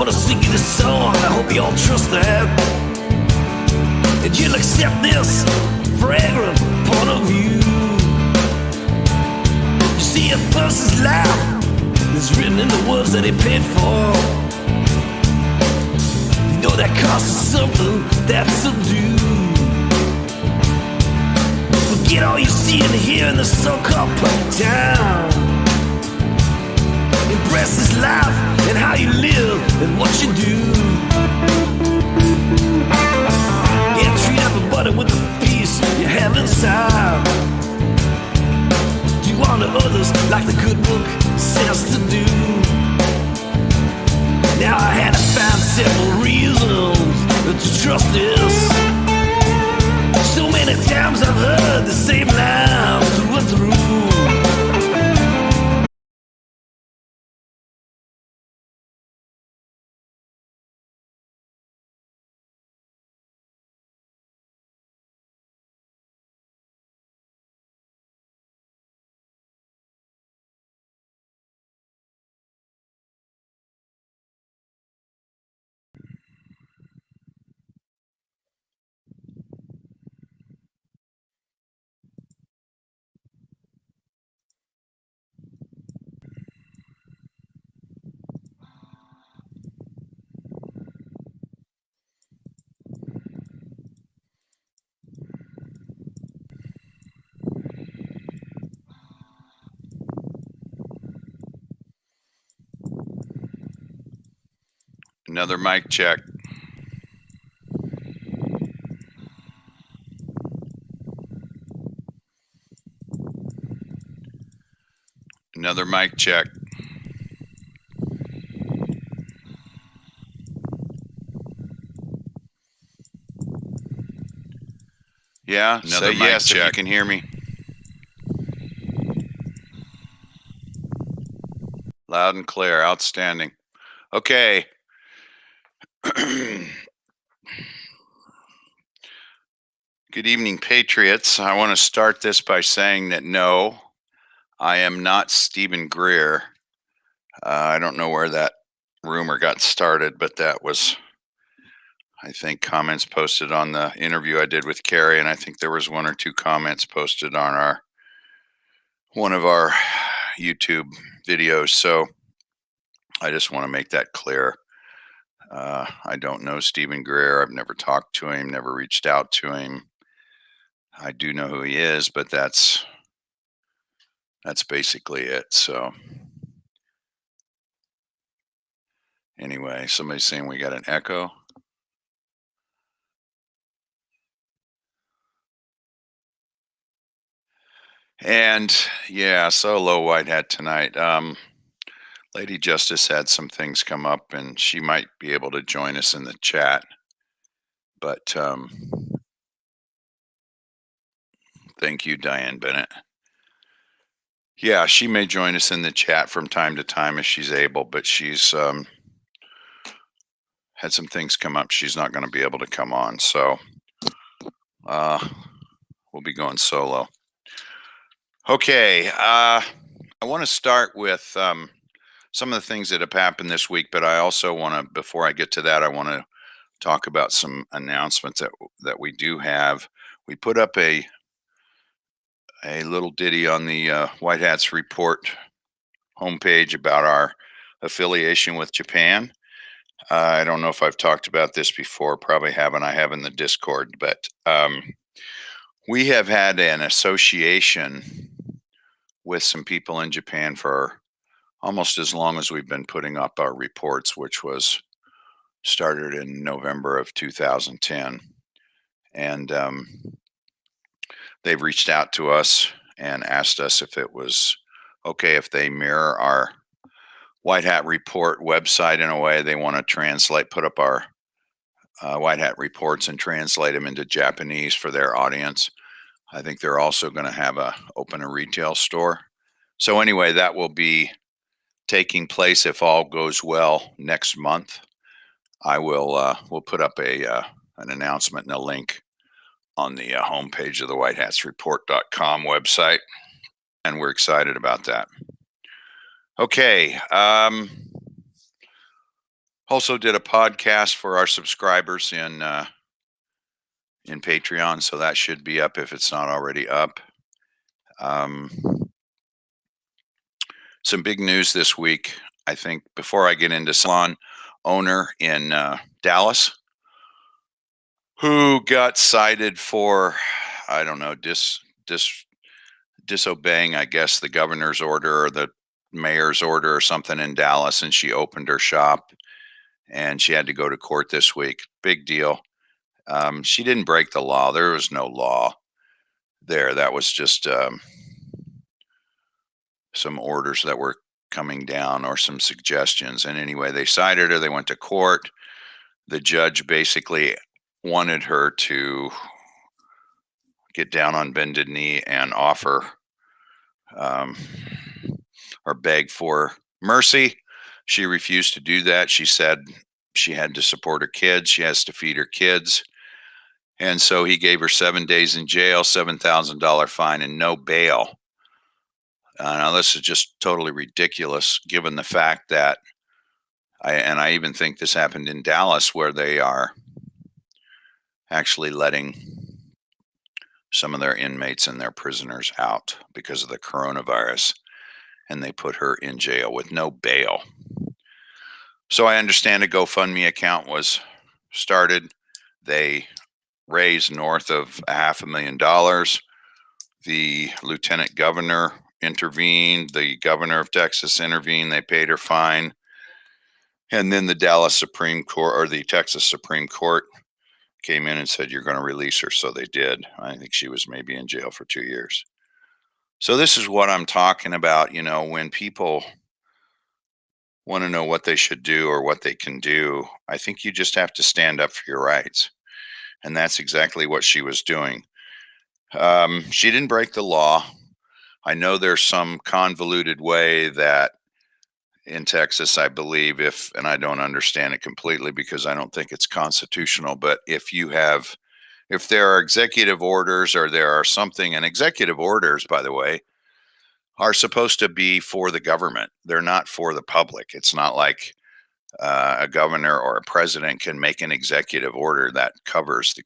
gonna sing you this song, I hope you all trust that. And you'll accept this fragrant point of view. You see, a person's life is written in the words that he paid for. You know that costs something that's a due. Forget all you see and hear in the so-called public town. Embrace this life and how you live and what you do. Yeah, treat everybody with the peace you have inside. Do unto others like the good book says to do. Now I had to find several reasons to trust this. So many times I've heard the same lines through and through. Another mic check. Another mic check. Yeah, Another say mic yes check. if you can hear me. Loud and clear. Outstanding. Okay. Good evening, Patriots. I want to start this by saying that no, I am not Stephen Greer. I don't know where that rumor got started, but that was, I think, comments posted on the interview I did with Carrie, and I think there was one or two comments posted on one of our YouTube videos. So I just want to make that clear. I don't know Stephen Greer. I've never talked to him, never reached out to him. I do know who he is, but that's basically it. So anyway, somebody's saying we got an echo. And yeah, so low white hat tonight. Lady Justice had some things come up and she might be able to join us in the chat. But thank you, Diane Bennett. Yeah, she may join us in the chat from time to time if she's able, but she's had some things come up. She's not going to be able to come on. So we'll be going solo. Okay, I want to start with some of the things that have happened this week, but I also want to, before I get to that, I want to talk about some announcements that we do have. We put up a little ditty on the White Hats Report homepage about our affiliation with Japan. I don't know if I've talked about this before, probably haven't. I have in the Discord, but we have had an association with some people in Japan for almost as long as we've been putting up our reports, which was started in November of 2010. And they've reached out to us and asked us if it was okay if they mirror our White Hat Report website in a way. They want to translate, put up our White Hat reports and translate them into Japanese for their audience. I think they're also going to open a retail store. So anyway, that will be taking place, if all goes well, next month. I will we'll put up an announcement and a link on the homepage of the whitehatsreport.com website, and we're excited about that. Okay, hold Also did a podcast for our subscribers in Patreon, so that should be up if it's not already up. Um, some big news this week. I think before I get into salon owner in Dallas who got cited for, I don't know, disobeying, I guess, the governor's order or the mayor's order or something in Dallas, and she opened her shop and she had to go to court this week. Big deal. She didn't break the law. There was no law there. That was just some orders that were coming down or some suggestions. And anyway, they cited her. They went to court. The judge basically wanted her to get down on bended knee and offer or beg for mercy. She refused to do that. She said she had to support her kids. She has to feed her kids. And so he gave her 7 days in jail, $7,000 fine, and no bail. Now, this is just totally ridiculous given the fact that, I even think this happened in Dallas, where they are actually letting some of their inmates and their prisoners out because of the coronavirus, and they put her in jail with no bail. So I understand a GoFundMe account was started. They raised north of $500,000. The lieutenant governor intervened. The governor of Texas intervened. They paid her fine. And then the Dallas Supreme Court, or the Texas Supreme Court, came in and said, you're going to release her. So they did. I think she was maybe in jail for 2 years. So this is what I'm talking about. You know, when people want to know what they should do or what they can do, I think you just have to stand up for your rights. And that's exactly what she was doing. She didn't break the law. I know there's some convoluted way that in Texas, I believe, and I don't understand it completely because I don't think it's constitutional, but if there are executive orders or there are something, and executive orders, by the way, are supposed to be for the government. They're not for the public. It's not like a governor or a president can make an executive order that covers the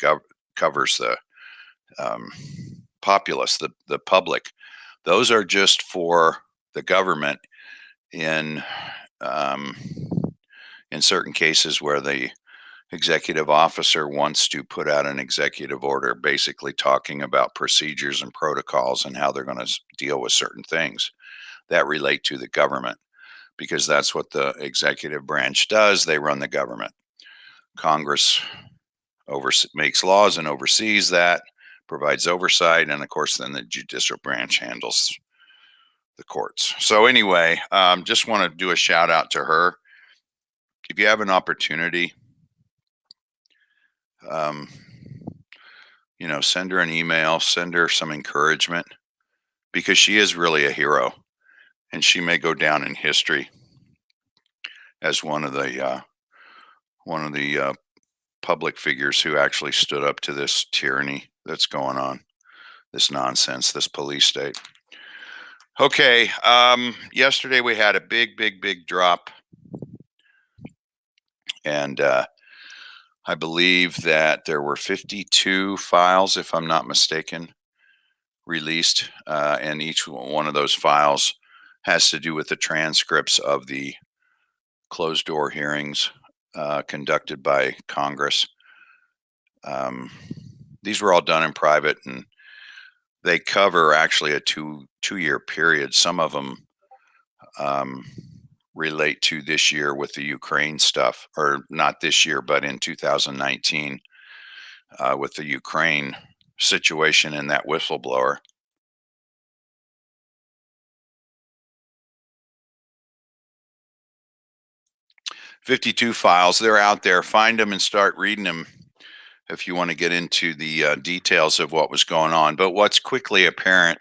populace, the public. Those are just for the government in certain cases where the executive officer wants to put out an executive order basically talking about procedures and protocols and how they're going to deal with certain things that relate to the government, because that's what the executive branch does. They run the government. Congress makes laws and oversees that, provides oversight, and of course then the judicial branch handles the courts. So anyway, just want to do a shout out to her. If you have an opportunity, send her an email, send her some encouragement, because she is really a hero, and she may go down in history as one of the public figures who actually stood up to this tyranny that's going on, this nonsense, this police state. Okay, yesterday we had a big drop, and I believe that there were 52 files, if I'm not mistaken, released, and each one of those files has to do with the transcripts of the closed door hearings conducted by Congress. These were all done in private, and they cover actually a two-year period. Some of them relate to this year with the Ukraine stuff, or not this year, but in 2019 with the Ukraine situation and that whistleblower. "52 files. They're out there. Find them and start reading them if you want to get into the details of what was going on. But what's quickly apparent,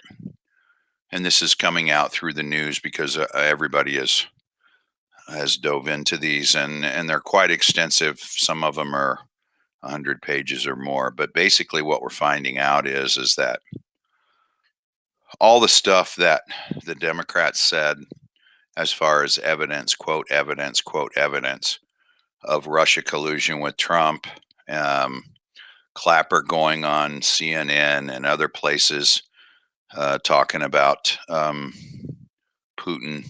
and this is coming out through the news because everybody has dove into these, and they're quite extensive. Some of them are 100 pages or more. But basically what we're finding out is that all the stuff that the Democrats said as far as evidence, quote evidence, of Russia collusion with Trump. Clapper going on CNN and other places talking about Putin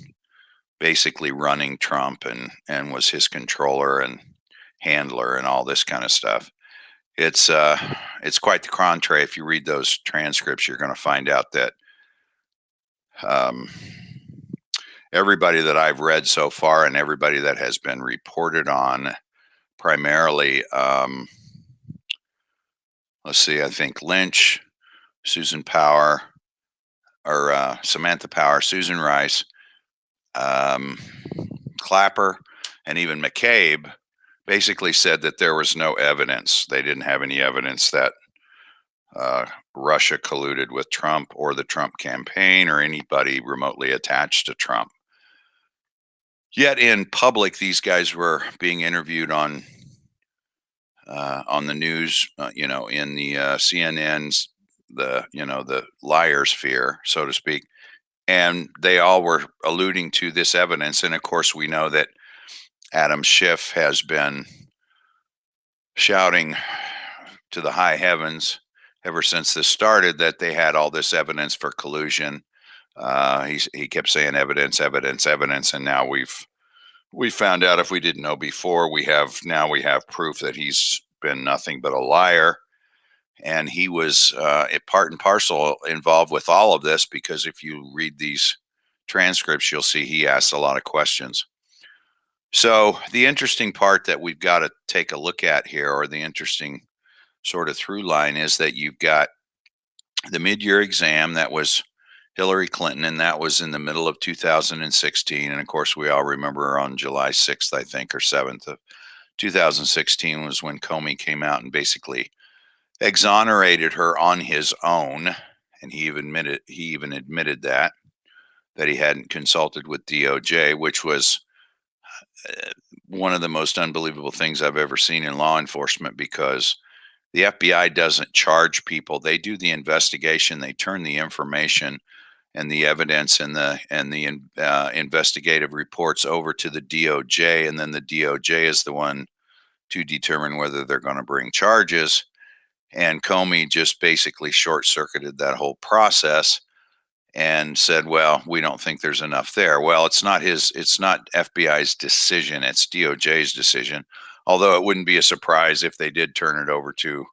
basically running Trump and was his controller and handler and all this kind of stuff. It's quite the contrary. If you read those transcripts, you're going to find out that everybody that I've read so far and everybody that has been reported on, primarily, let's see, I think Lynch, Susan Power, or Samantha Power, Susan Rice, Clapper, and even McCabe basically said that there was no evidence. They didn't have any evidence that Russia colluded with Trump or the Trump campaign or anybody remotely attached to Trump. Yet in public, these guys were being interviewed on the news, in the CNN's, the liar sphere, so to speak. And they all were alluding to this evidence. And of course, we know that Adam Schiff has been shouting to the high heavens ever since this started that they had all this evidence for collusion. He kept saying evidence, evidence, evidence, and now we found out, if we didn't know before, we have proof that he's been nothing but a liar. And he was part and parcel involved with all of this, because if you read these transcripts, you'll see he asks a lot of questions. So the interesting part that we've got to take a look at here, or the interesting sort of through line, is that you've got the mid-year exam that was Hillary Clinton, and that was in the middle of 2016. And of course, we all remember on July 6th, I think, or 7th of 2016 was when Comey came out and basically exonerated her on his own. And he even admitted that he hadn't consulted with DOJ, which was one of the most unbelievable things I've ever seen in law enforcement, because the FBI doesn't charge people. They do the investigation. They turn the information and the evidence and the investigative reports over to the DOJ, and then the DOJ is the one to determine whether they're going to bring charges. And Comey just basically short-circuited that whole process and said, well, we don't think there's enough there. Well, it's not FBI's decision, it's DOJ's decision. Although it wouldn't be a surprise if they did turn it over to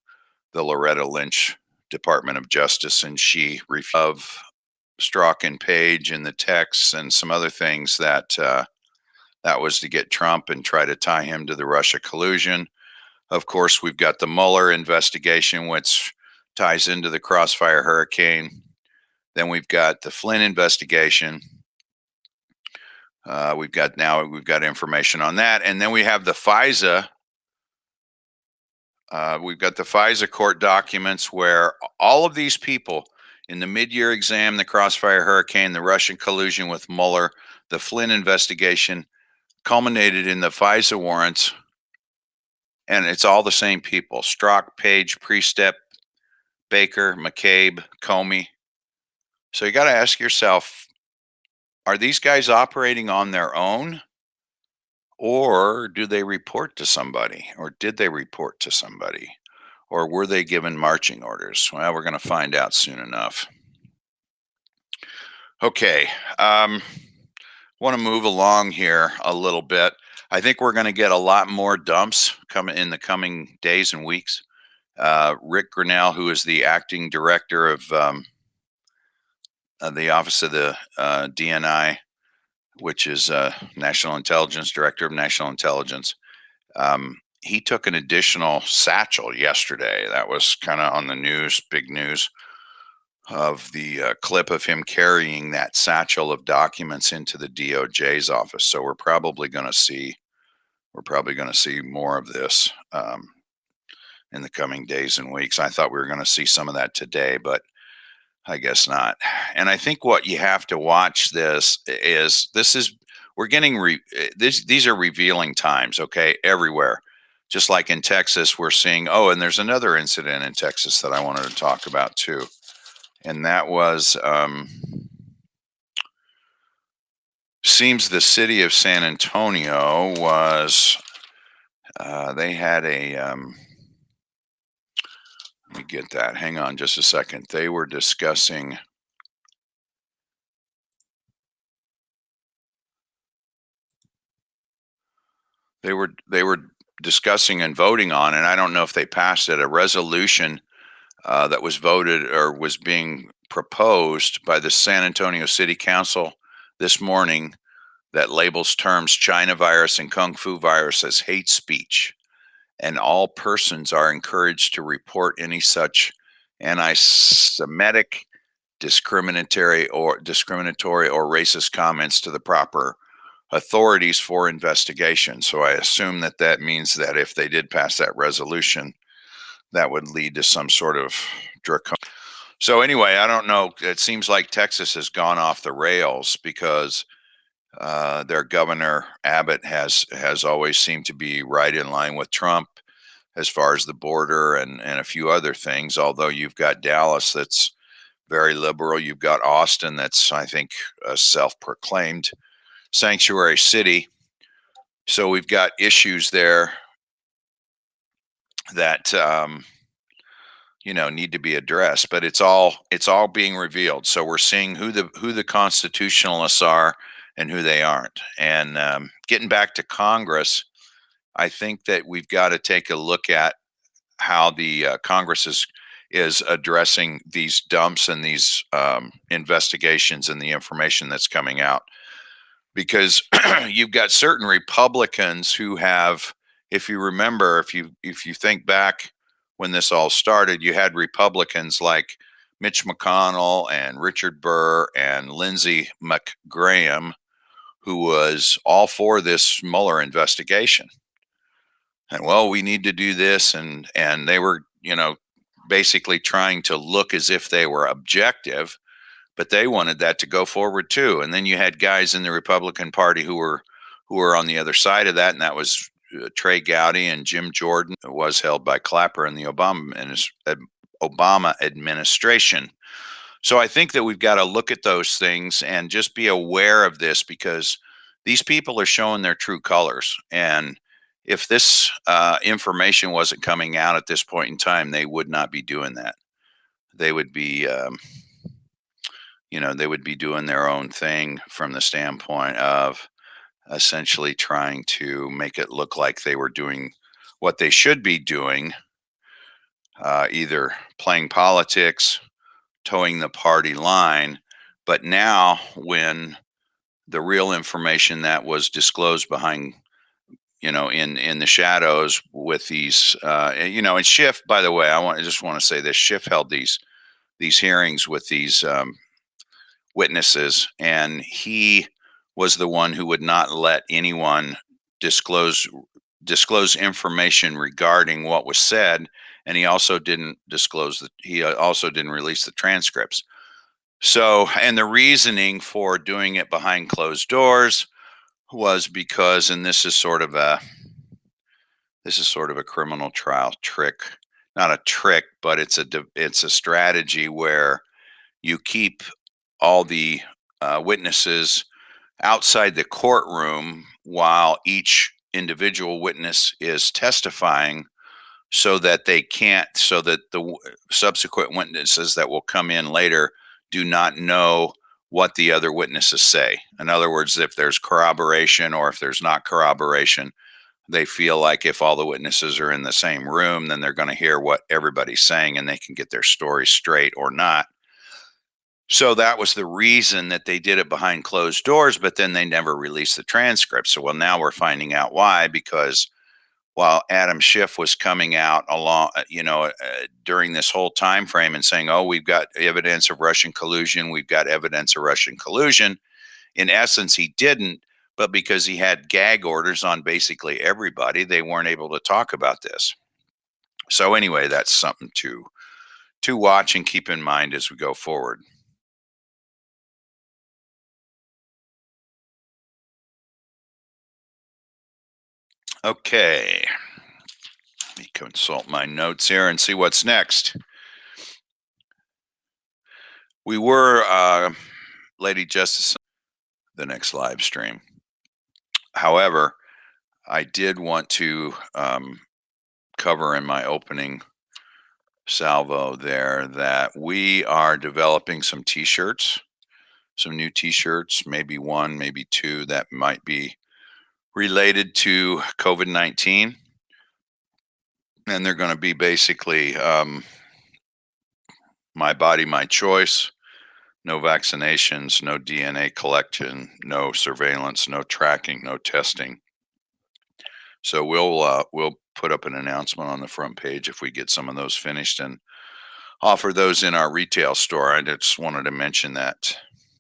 the Loretta Lynch Department of Justice, and she of Strzok and Page and the texts and some other things that was to get Trump and try to tie him to the Russia collusion. Of course, we've got the Mueller investigation, which ties into the Crossfire Hurricane. Then we've got the Flynn investigation. We've got information on that, and then we have the FISA. We've got the FISA court documents where all of these people in the mid-year exam, the Crossfire Hurricane, the Russian collusion with Mueller, the Flynn investigation, culminated in the FISA warrants, and it's all the same people: Strzok, Page, Priestep, Baker, McCabe, Comey. So you got to ask yourself, are these guys operating on their own, or do they report to somebody, or did they report to somebody, or were they given marching orders? Well, we're going to find out soon enough. Okay, want to move along here a little bit. I think we're going to get a lot more dumps coming in the coming days and weeks. Rick Grinnell, who is the acting director of the Office of the DNI, which is National Intelligence, Director of National Intelligence, he took an additional satchel yesterday. That was kind of on the news, big news, of the clip of him carrying that satchel of documents into the DOJ's office. So we're probably going to see more of this in the coming days and weeks. I thought we were going to see some of that today, but I guess not. And I think what you have to watch these are revealing times, okay, everywhere. Just like in Texas, we're seeing, and there's another incident in Texas that I wanted to talk about too. And that was, seems the city of San Antonio was They had a, let me get that. Hang on just a second. They were discussing, they were discussing and voting on, and I don't know if they passed it, a resolution that was voted or was being proposed by the San Antonio City Council this morning that labels terms China virus and Kung Fu virus as hate speech. And all persons are encouraged to report any such anti-Semitic, discriminatory or racist comments to the proper authorities for investigation. So I assume that that means that if they did pass that resolution, that would lead to some sort of draconian. So anyway, I don't know. It seems like Texas has gone off the rails because their governor Abbott has always seemed to be right in line with Trump as far as the border and a few other things. Although you've got Dallas that's very liberal, you've got Austin that's, I think, a self-proclaimed sanctuary city. So we've got issues there that need to be addressed. But it's all being revealed. So we're seeing who the constitutionalists are and who they aren't. And getting back to Congress, I think that we've got to take a look at how the Congress is addressing these dumps and these investigations and the information that's coming out. Because you've got certain Republicans who have, if you remember, if you think back when this all started, you had Republicans like Mitch McConnell and Richard Burr and Lindsey McGraham, who was all for this Mueller investigation. And well, we need to do this, and they were, basically trying to look as if they were objective, but they wanted that to go forward too. And then you had guys in the Republican Party who were on the other side of that, and that was Trey Gowdy and Jim Jordan. It was held by Clapper in the Obama administration. So I think that we've got to look at those things and just be aware of this, because these people are showing their true colors. And if this information wasn't coming out at this point in time, they would not be doing that. They would be, they would be doing their own thing from the standpoint of essentially trying to make it look like they were doing what they should be doing, either playing politics, towing the party line. But now, when the real information that was disclosed behind, in the shadows with these, and Schiff, by the way, I just want to say this: Schiff held these hearings with these witnesses, and he was the one who would not let anyone disclose information regarding what was said, and he also didn't release the transcripts. So, and the reasoning for doing it behind closed doors was because, and this is sort of a criminal trial trick, not a trick, but it's a strategy where you keep all the witnesses outside the courtroom while each individual witness is testifying, so that the subsequent witnesses that will come in later do not know what the other witnesses say. In other words, if there's corroboration or if there's not corroboration, they feel like if all the witnesses are in the same room, then they're going to hear what everybody's saying and they can get their story straight or not. So that was the reason that they did it behind closed doors, but then they never released the transcript. So, well, now we're finding out why, because while Adam Schiff was coming out during this whole time frame and saying, "Oh, we've got evidence of Russian collusion. We've got evidence of Russian collusion," in essence, he didn't. But because he had gag orders on basically everybody, they weren't able to talk about this. So anyway, that's something to watch and keep in mind as we go forward. Okay. Let me consult my notes here and see what's next. We were, Lady Justice, the next live stream. However, I did want to cover in my opening salvo there that we are developing some t-shirts, some new t-shirts, maybe one, maybe two that might be related to COVID-19. And they're going to be basically my body, my choice, no vaccinations, no DNA collection, no surveillance, no tracking, no testing. So we'll put up an announcement on the front page if we get some of those finished and offer those in our retail store. I just wanted to mention that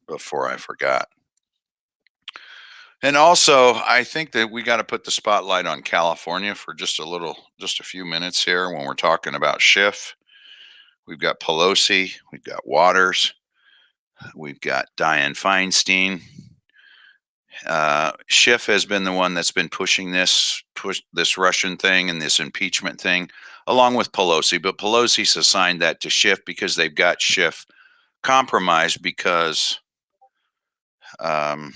before I forgot. And also, I think that we got to put the spotlight on California for just a few minutes here when we're talking about Schiff. We've got Pelosi, we've got Waters, we've got Dianne Feinstein. Schiff has been the one that's been pushing this Russian thing and this impeachment thing, along with Pelosi. But Pelosi's assigned that to Schiff because they've got Schiff compromised because of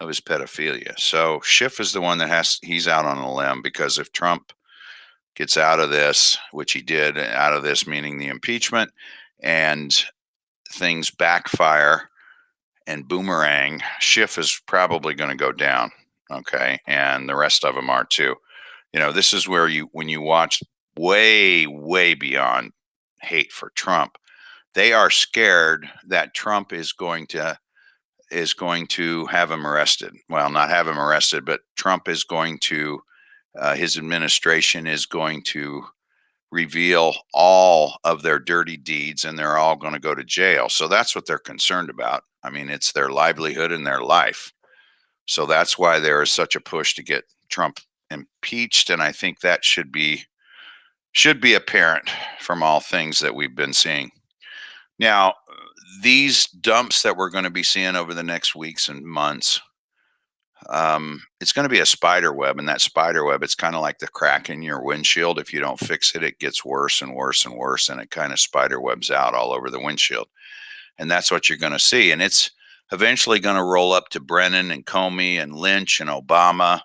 his pedophilia. So Schiff is the one that he's out on a limb because if Trump gets out of this, which he did, out of this meaning the impeachment, and things backfire and boomerang, Schiff is probably going to go down. Okay. And the rest of them are too. You know, this is where when you watch way, way beyond hate for Trump, they are scared that Trump is going to have him arrested. Well, not have him arrested, but Trump is going to, his administration is going to reveal all of their dirty deeds and they're all going to go to jail. So that's what they're concerned about. I mean, it's their livelihood and their life. So that's why there is such a push to get Trump impeached. And I think that should be apparent from all things that we've been seeing. Now, these dumps that we're going to be seeing over the next weeks and months, it's going to be a spider web, and that spider web, it's kind of like the crack in your windshield. If you don't fix it, it gets worse and worse and worse, and it kind of spider webs out all over the windshield. And that's what you're going to see. And it's eventually going to roll up to Brennan and Comey and Lynch and Obama,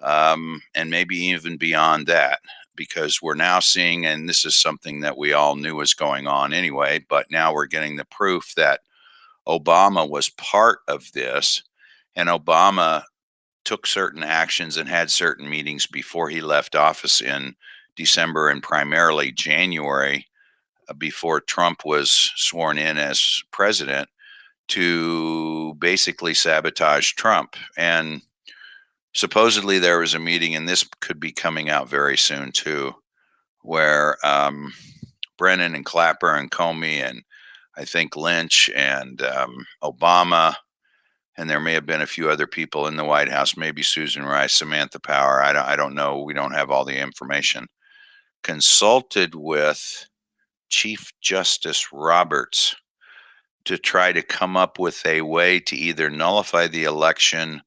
and maybe even beyond that, because we're now seeing, and this is something that we all knew was going on anyway, but now we're getting the proof that Obama was part of this, and Obama took certain actions and had certain meetings before he left office in December and primarily January, before Trump was sworn in as president, to basically sabotage Trump. And supposedly there was a meeting, and this could be coming out very soon too, where Brennan and Clapper and Comey and I think Lynch and Obama, and there may have been a few other people in the White House, maybe Susan Rice, Samantha Power, I don't know, we don't have all the information, consulted with Chief Justice Roberts to try to come up with a way to either nullify the election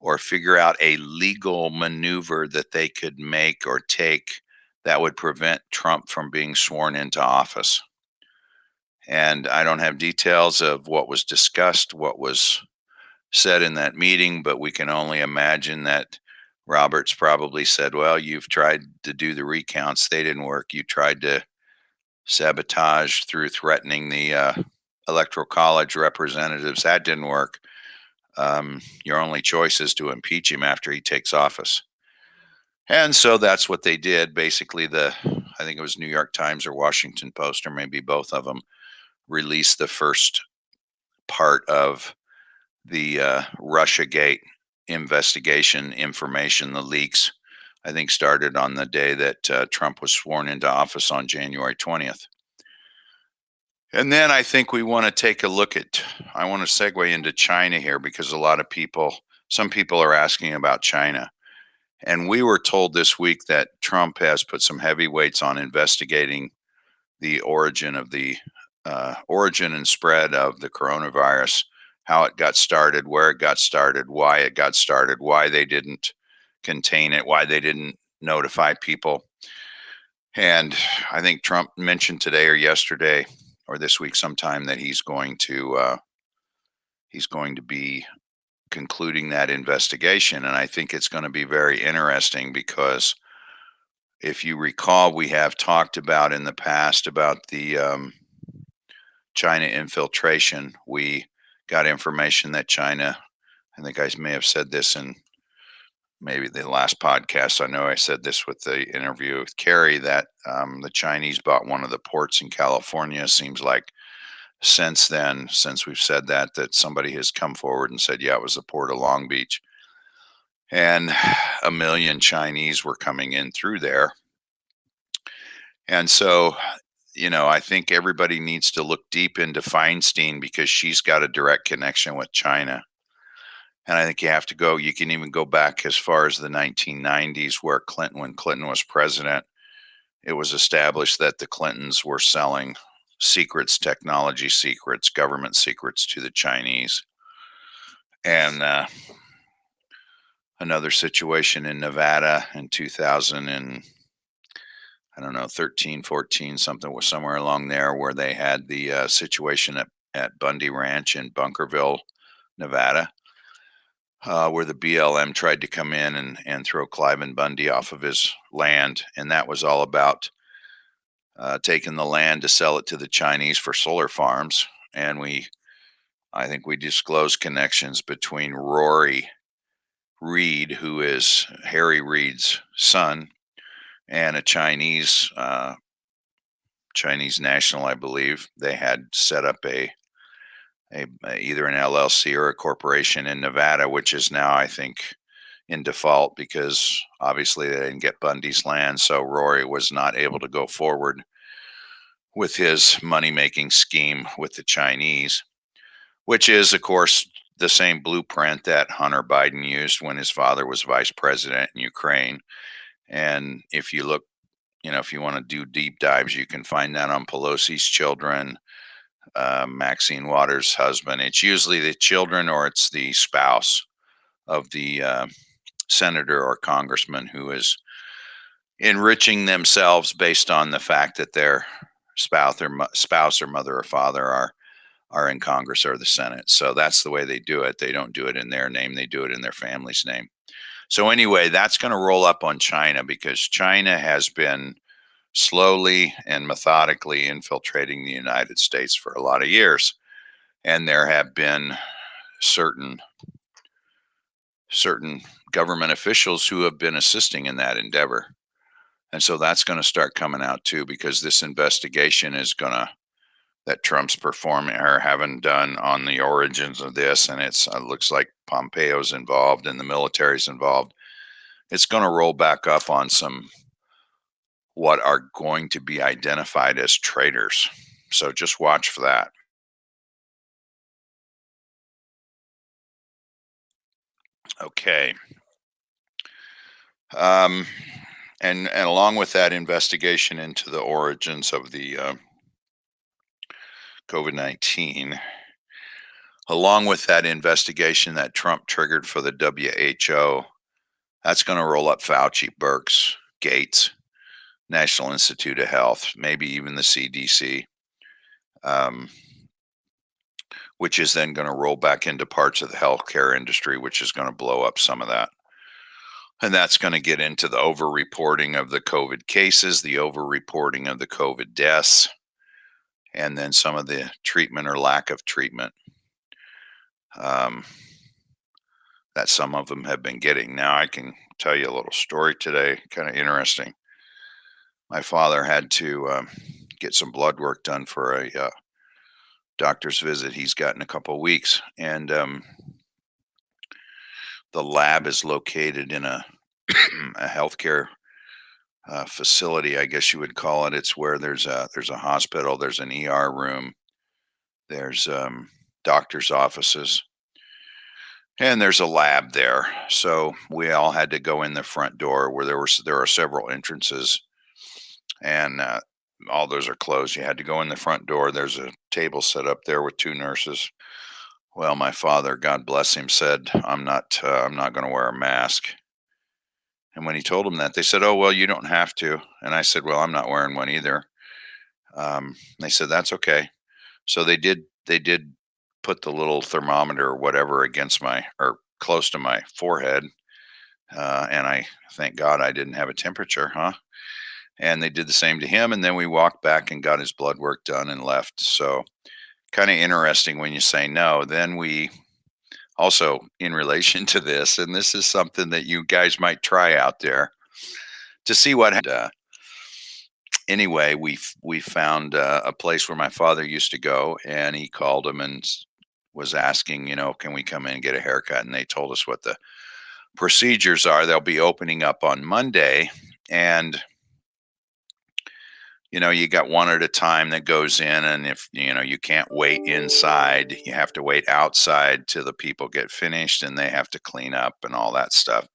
or figure out a legal maneuver that they could make or take that would prevent Trump from being sworn into office. And I don't have details of what was discussed, what was said in that meeting, but we can only imagine that Roberts probably said, well, you've tried to do the recounts, they didn't work. You tried to sabotage through threatening the Electoral College representatives, that didn't work. Your only choice is to impeach him after he takes office. And so that's what they did. Basically, I think it was New York Times or Washington Post, or maybe both of them, released the first part of the Russiagate investigation information. The leaks, I think, started on the day that Trump was sworn into office on January 20th. And then I think we want to take a look at, I want to segue into China here, because some people are asking about China. And we were told this week that Trump has put some heavy weights on investigating the origin and spread of the coronavirus, how it got started, where it got started, why it got started, why they didn't contain it, why they didn't notify people. And I think Trump mentioned today or yesterday or this week sometime that he's going to be concluding that investigation. And I think it's going to be very interesting because if you recall, we have talked about in the past about the China infiltration. We got information that China, I think I may have said this in maybe the last podcast. I know I said this with the interview with Kerry that the Chinese bought one of the ports in California. Seems like since then, since we've said that, that somebody has come forward and said, yeah, it was the port of Long Beach. And 1 million Chinese were coming in through there. And so, I think everybody needs to look deep into Feinstein because she's got a direct connection with China. And I think you can even go back as far as the 1990s where when Clinton was president, it was established that the Clintons were selling secrets, technology secrets, government secrets to the Chinese. And another situation in Nevada in 2000 and I don't know, 13, 14, something was somewhere along there where they had the situation at Bundy Ranch in Bunkerville, Nevada, where the BLM tried to come in and throw Cliven Bundy off of his land. And that was all about taking the land to sell it to the Chinese for solar farms. And I think we disclosed connections between Rory Reid, who is Harry Reid's son, and a Chinese national, I believe. They had set up either an LLC or a corporation in Nevada, which is now, I think, in default because obviously they didn't get Bundy's land. So Rory was not able to go forward with his money-making scheme with the Chinese, which is, of course, the same blueprint that Hunter Biden used when his father was vice president in Ukraine. And if you look, if you want to do deep dives, you can find that on Pelosi's children, Maxine Waters' husband. It's usually the children or it's the spouse of the senator or congressman who is enriching themselves based on the fact that their spouse or mother or father are in Congress or the Senate. So that's the way they do it. They don't do it in their name. They do it in their family's name. So anyway, that's going to roll up on China because China has been slowly and methodically infiltrating the United States for a lot of years. And there have been certain government officials who have been assisting in that endeavor. And so that's going to start coming out too, because this investigation is that Trump's performing or having done on the origins of this, and it looks like Pompeo's involved and the military's involved. It's going to roll back up on some what are going to be identified as traitors. So just watch for that. Okay. And along with that investigation into the origins of the COVID-19, along with that investigation that Trump triggered for the WHO, that's going to roll up Fauci, Birx, Gates, National Institute of Health, maybe even the CDC, which is then going to roll back into parts of the healthcare industry, which is going to blow up some of that. And that's going to get into the over-reporting of the COVID cases, the over-reporting of the COVID deaths, and then some of the treatment or lack of treatment that some of them have been getting. Now, I can tell you a little story today, kind of interesting. My father had to get some blood work done for a doctor's visit he's got in a couple of weeks. And the lab is located in a healthcare facility, I guess you would call it. It's where there's a hospital, there's an ER room, there's doctor's offices, and there's a lab there. So we all had to go in the front door where there are several entrances, and all those are closed. You had to go in the front door. There's a table set up there with two nurses. Well, my father, God bless him, said, I'm not going to wear a mask. And when he told them that, they said, oh, well, you don't have to. And I said, well, I'm not wearing one either. They said, that's okay. So they did put the little thermometer or whatever against my or close to my forehead, and I thank God I didn't have a temperature, huh? And they did the same to him, and then we walked back and got his blood work done and left. So kind of interesting when you say no. Then we also, in relation to this, and this is something that you guys might try out there to see what. Anyway, we found a place where my father used to go, and he called him and was asking, can we come in and get a haircut? And they told us what the procedures are. They'll be opening up on Monday, and you got one at a time that goes in, and if you can't wait inside, you have to wait outside till the people get finished, and they have to clean up and all that stuff.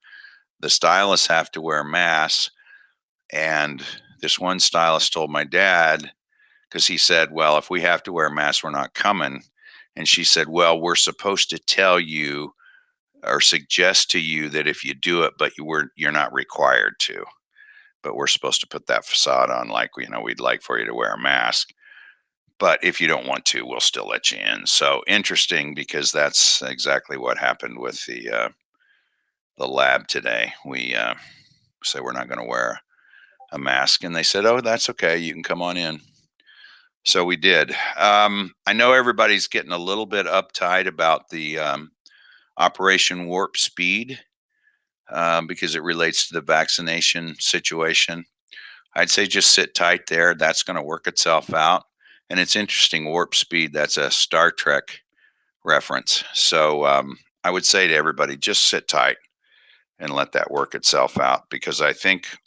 The stylists have to wear masks, and this one stylist told my dad, because he said, well, if we have to wear masks, we're not coming. And she said, well, we're supposed to tell you or suggest to you that if you do it, but you're not required to. But we're supposed to put that facade on, like, we'd like for you to wear a mask. But if you don't want to, we'll still let you in. So interesting, because that's exactly what happened with the lab today. We said we're not going to wear a mask, and they said, oh, that's okay, you can come on in. So we did. I know everybody's getting a little bit uptight about the Operation Warp Speed because it relates to the vaccination situation. I'd say just sit tight there. That's going to work itself out. And it's interesting, Warp Speed, that's a Star Trek reference. So I would say to everybody, just sit tight and let that work itself out, because I think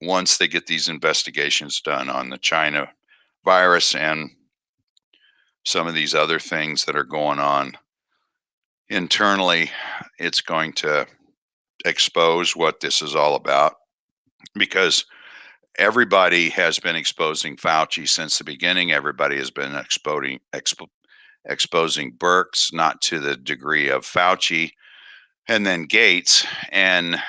once they get these investigations done on the China virus and some of these other things that are going on internally, it's going to expose what this is all about, because everybody has been exposing Fauci since the beginning. Everybody has been exposing Birx, not to the degree of Fauci, and then Gates. And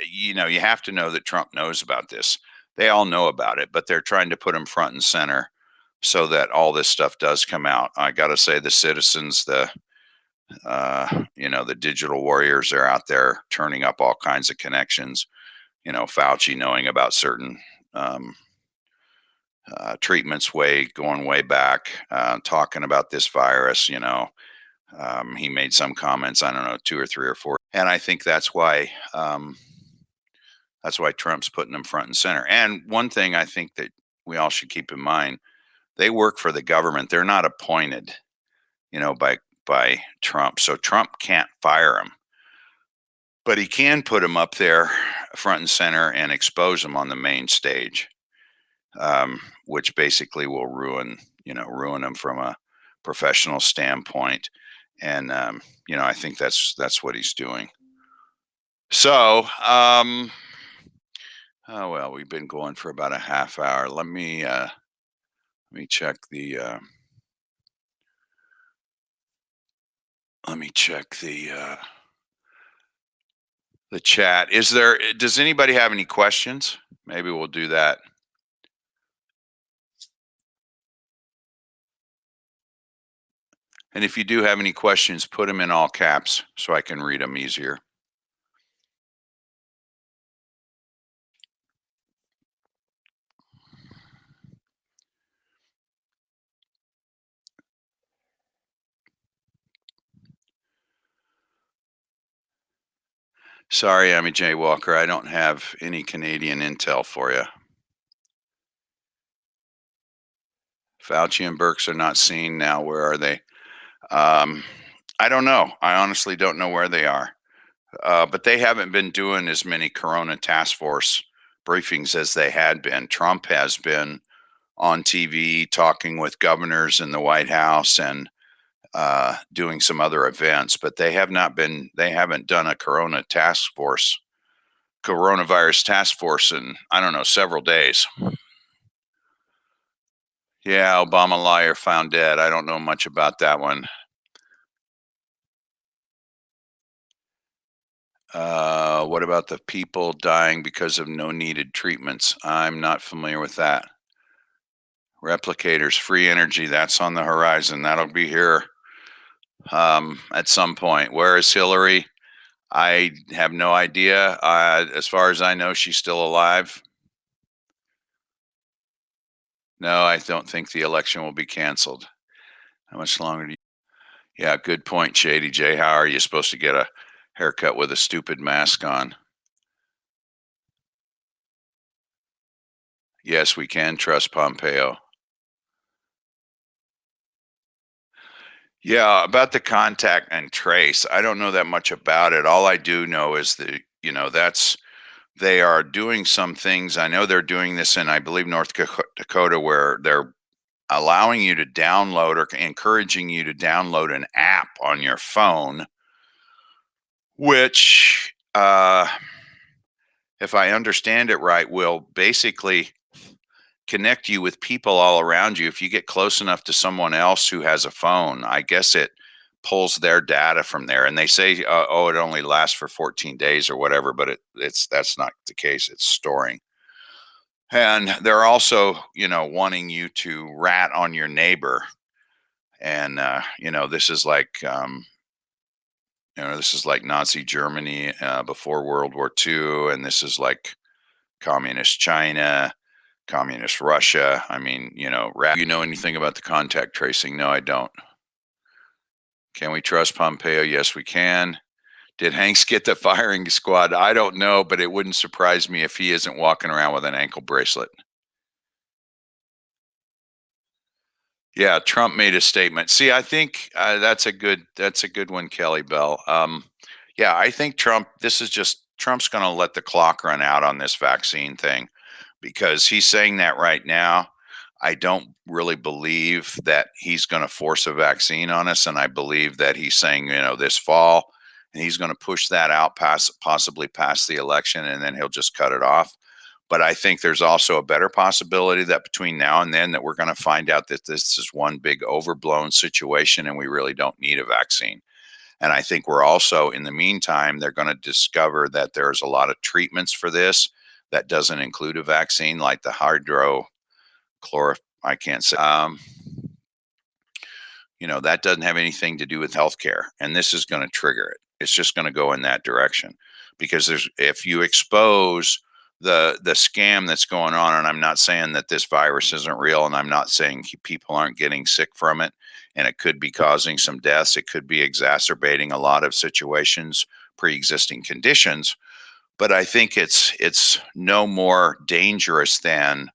you have to know that Trump knows about this. They all know about it, but they're trying to put him front and center so that all this stuff does come out. I got to say, the citizens, the digital warriors are out there turning up all kinds of connections. Fauci knowing about certain treatments going way back, talking about this virus. He made some comments, I don't know, 2 or 3 or 4, and I think that's why Trump's putting them front and center. And one thing I think that we all should keep in mind: they work for the government. They're not appointed, by Trump. So Trump can't fire him, but he can put him up there front and center and expose him on the main stage, which basically will ruin him from a professional standpoint. And I think that's what he's doing. So, oh well, we've been going for about a half hour. Let me check the the chat. Does anybody have any questions? Maybe we'll do that. And if you do have any questions, put them in all caps so I can read them easier. Sorry, I'm a Jay Walker. I don't have any Canadian intel for you. Fauci and Birx are not seen now. Where are they? I don't know. I honestly don't know where they are. But they haven't been doing as many Corona task force briefings as they had been. Trump has been on TV talking with governors in the White House and doing some other events, but they haven't done a coronavirus task force in, I don't know, several days. Yeah, Obama liar found dead. I don't know much about that one. What about the people dying because of no needed treatments? I'm not familiar with that. Replicators, free energy, that's on the horizon. That'll be here at some point. Where is Hillary? I have no idea. As far as I know, she's still alive. No, I don't think the election will be canceled. How much longer do you? Yeah, good point, Shady J. How are you supposed to get a haircut with a stupid mask on? Yes, we can trust Pompeo. Yeah, about the contact and trace, I don't know that much about it. All I do know is that, that's they are doing some things. I know they're doing this in, I believe, Dakota, where they're allowing you to download or encouraging you to download an app on your phone, which, if I understand it right, will basically connect you with people all around you. If you get close enough to someone else who has a phone, I guess it pulls their data from there. And they say, oh, it only lasts for 14 days or whatever, but that's not the case. It's storing. And they're also, wanting you to rat on your neighbor. And, this is like, this is like Nazi Germany before World War II. And this is like communist China, communist Russia. I mean, you know anything about the contact tracing? No, I don't. Can we trust Pompeo? Yes, we can. Did Hanks get the firing squad? I don't know, but it wouldn't surprise me if he isn't walking around with an ankle bracelet. Yeah, Trump made a statement. See, I think that's a good one, Kelly Bell. Yeah, I think Trump's going to let the clock run out on this vaccine thing because he's saying that right now. I don't really believe that he's going to force a vaccine on us, and I believe that he's saying, this fall, and he's going to push that out possibly past the election, and then he'll just cut it off. But I think there's also a better possibility that between now and then that we're going to find out that this is one big overblown situation and we really don't need a vaccine. And I think we're also, in the meantime, they're going to discover that there's a lot of treatments for this that doesn't include a vaccine, like the I can't say, that doesn't have anything to do with healthcare. And this is going to trigger it. It's just going to go in that direction because if you expose the scam that's going on, and I'm not saying that this virus isn't real, and I'm not saying people aren't getting sick from it, and it could be causing some deaths, it could be exacerbating a lot of situations, pre-existing conditions, but I think it's no more dangerous than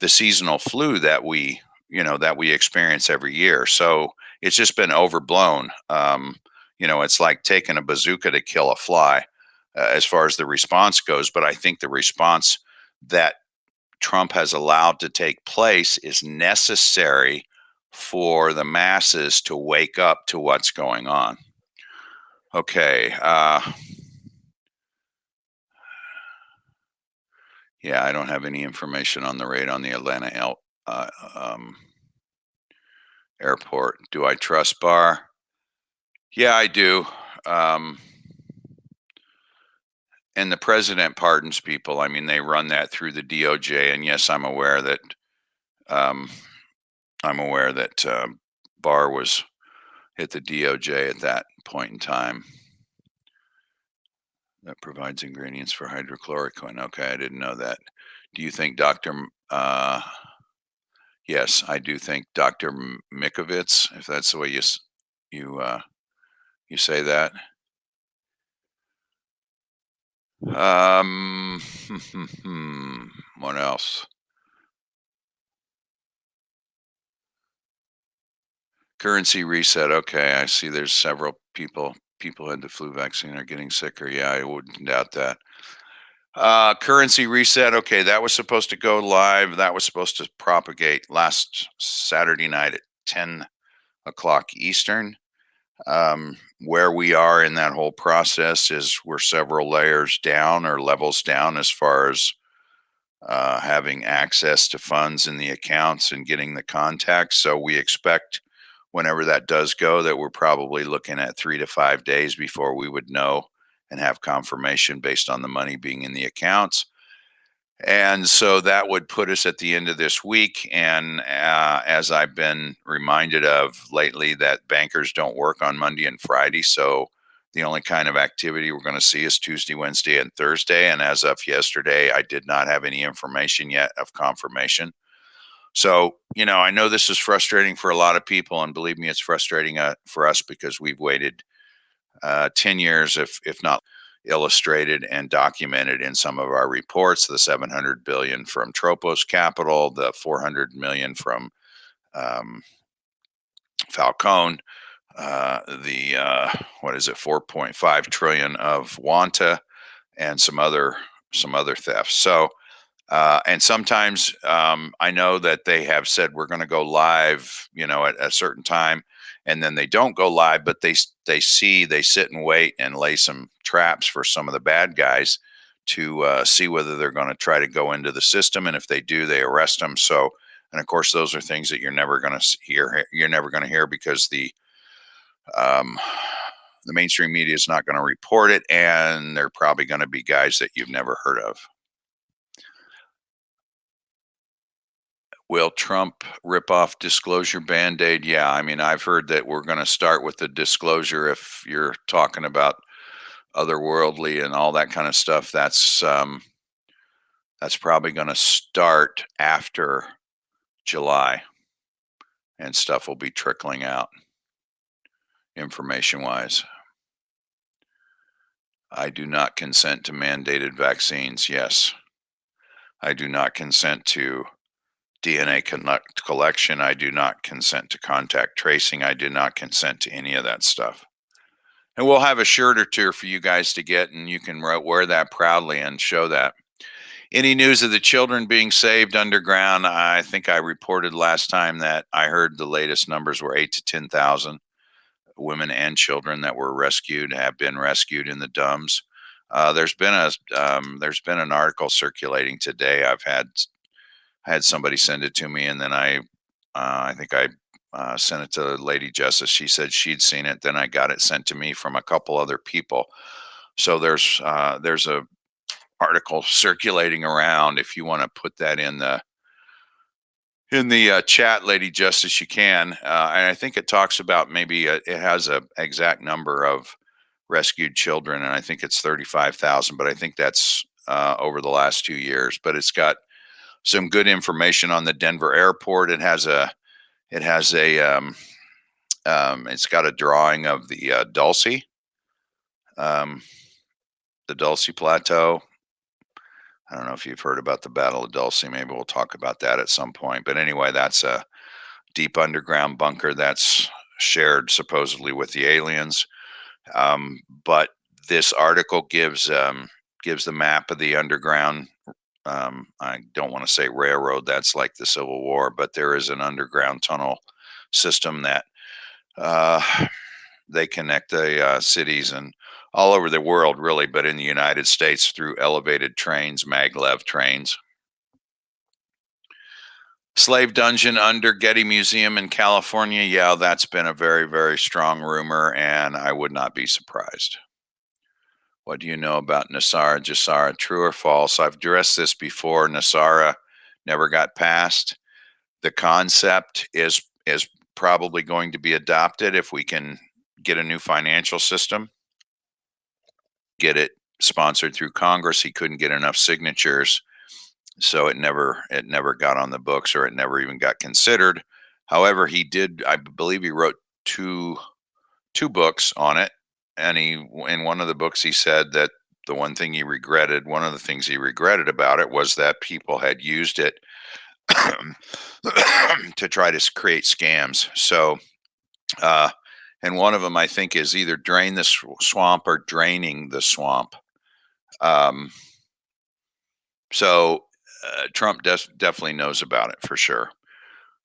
the seasonal flu that we experience every year. So it's just been overblown. It's like taking a bazooka to kill a fly. As far as the response goes, but I think the response that Trump has allowed to take place is necessary for the masses to wake up to what's going on. Okay. Yeah, I don't have any information on the raid on the Atlanta airport. Do I trust Barr? Yeah, I do. And the president pardons people. I mean, they run that through the DOJ. And yes, I'm aware that Barr was hit the DOJ at that point in time. That provides ingredients for hydrochloroquine. Okay, I didn't know that. Do you think yes, I do think Dr. Mikovits, if that's the way you say that. What else? Currency reset. Okay, I see there's several people had the flu vaccine are getting sicker. Yeah, I wouldn't doubt that. Currency reset. Okay, that was supposed to go live. That was supposed to propagate last Saturday night at 10 o'clock Eastern. Where we are in that whole process is we're several layers down or levels down as far as having access to funds in the accounts and getting the contacts. So we expect whenever that does go that we're probably looking at 3 to 5 days before we would know and have confirmation based on the money being in the accounts. And so that would put us at the end of this week. And as I've been reminded of lately, that bankers don't work on Monday and Friday. So the only kind of activity we're going to see is Tuesday, Wednesday, and Thursday. And as of yesterday, I did not have any information yet of confirmation. So, I know this is frustrating for a lot of people. And believe me, it's frustrating for us because we've waited 10 years, if not illustrated and documented in some of our reports, the 700 billion from Tropos Capital, the 400 million from um, Falcone, the what is it, 4.5 trillion of Wanta, and some other thefts. So and sometimes I know that they have said we're going to go live, at a certain time, and then they don't go live, but they sit and wait and lay some traps for some of the bad guys to see whether they're going to try to go into the system, and if they do, they arrest them. So, and of course, those are things that you're never going to hear. You're never going to hear because um, the mainstream media is not going to report it, and they're probably going to be guys that you've never heard of. Will Trump rip off disclosure Band-Aid? Yeah, I mean, I've heard that we're going to start with the disclosure. If you're talking about otherworldly and all that kind of stuff, that's probably going to start after July, and stuff will be trickling out information-wise. I do not consent to mandated vaccines. Yes, I do not consent to DNA collection. I do not consent to contact tracing. I do not consent to any of that stuff. And we'll have a shirt or two for you guys to get, and you can wear that proudly and show that. Any news of the children being saved underground? I think I reported last time that I heard the latest numbers were 8 to 10,000 women and children that were rescued, have been rescued in the dumbs. There's been an article circulating today. I had somebody send it to me, and then I think I sent it to Lady Justice. She said she'd seen it. Then I got it sent to me from a couple other people. So there's a article circulating around. If you want to put that in the chat, Lady Justice, you can. And I think it talks about maybe it has a exact number of rescued children, and I think it's 35,000. But I think that's over the last 2 years. But it's got some good information on the Denver airport. It's got a drawing of the Dulce Plateau. I don't know if you've heard about the Battle of Dulce. Maybe we'll talk about that at some point. But anyway, that's a deep underground bunker that's shared supposedly with the aliens. But this article gives the map of the underground. I don't want to say railroad. That's like the Civil War, but there is an underground tunnel system that they connect the cities and all over the world, really, but in the United States through elevated trains, maglev trains. Slave dungeon under Getty Museum in California. Yeah, that's been a very, very strong rumor, and I would not be surprised. What do you know about Nasara Jasara? True or false? I've addressed this before. Nasara never got passed. The concept is probably going to be adopted if we can get a new financial system, get it sponsored through Congress. He couldn't get enough signatures, so it never got on the books, or it never even got considered. However, he did, I believe he wrote two books on it, and in one of the books he said that one of the things he regretted about it was that people had used it to try to create scams. So and one of them, I think, is either drain the swamp or draining the swamp. So Trump definitely knows about it for sure.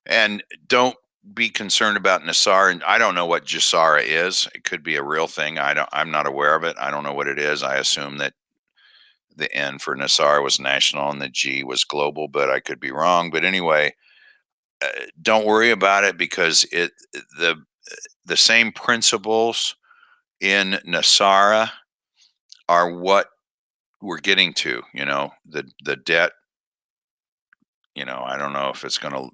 And don't be concerned about Nasara. And I don't know what Jasara is. It could be a real thing. I'm not aware of it. I don't know what it is. I assume that the N for Nasara was national and the G was global, but I could be wrong. But anyway, don't worry about it, because the same principles in Nasara are what we're getting to. The debt I don't know if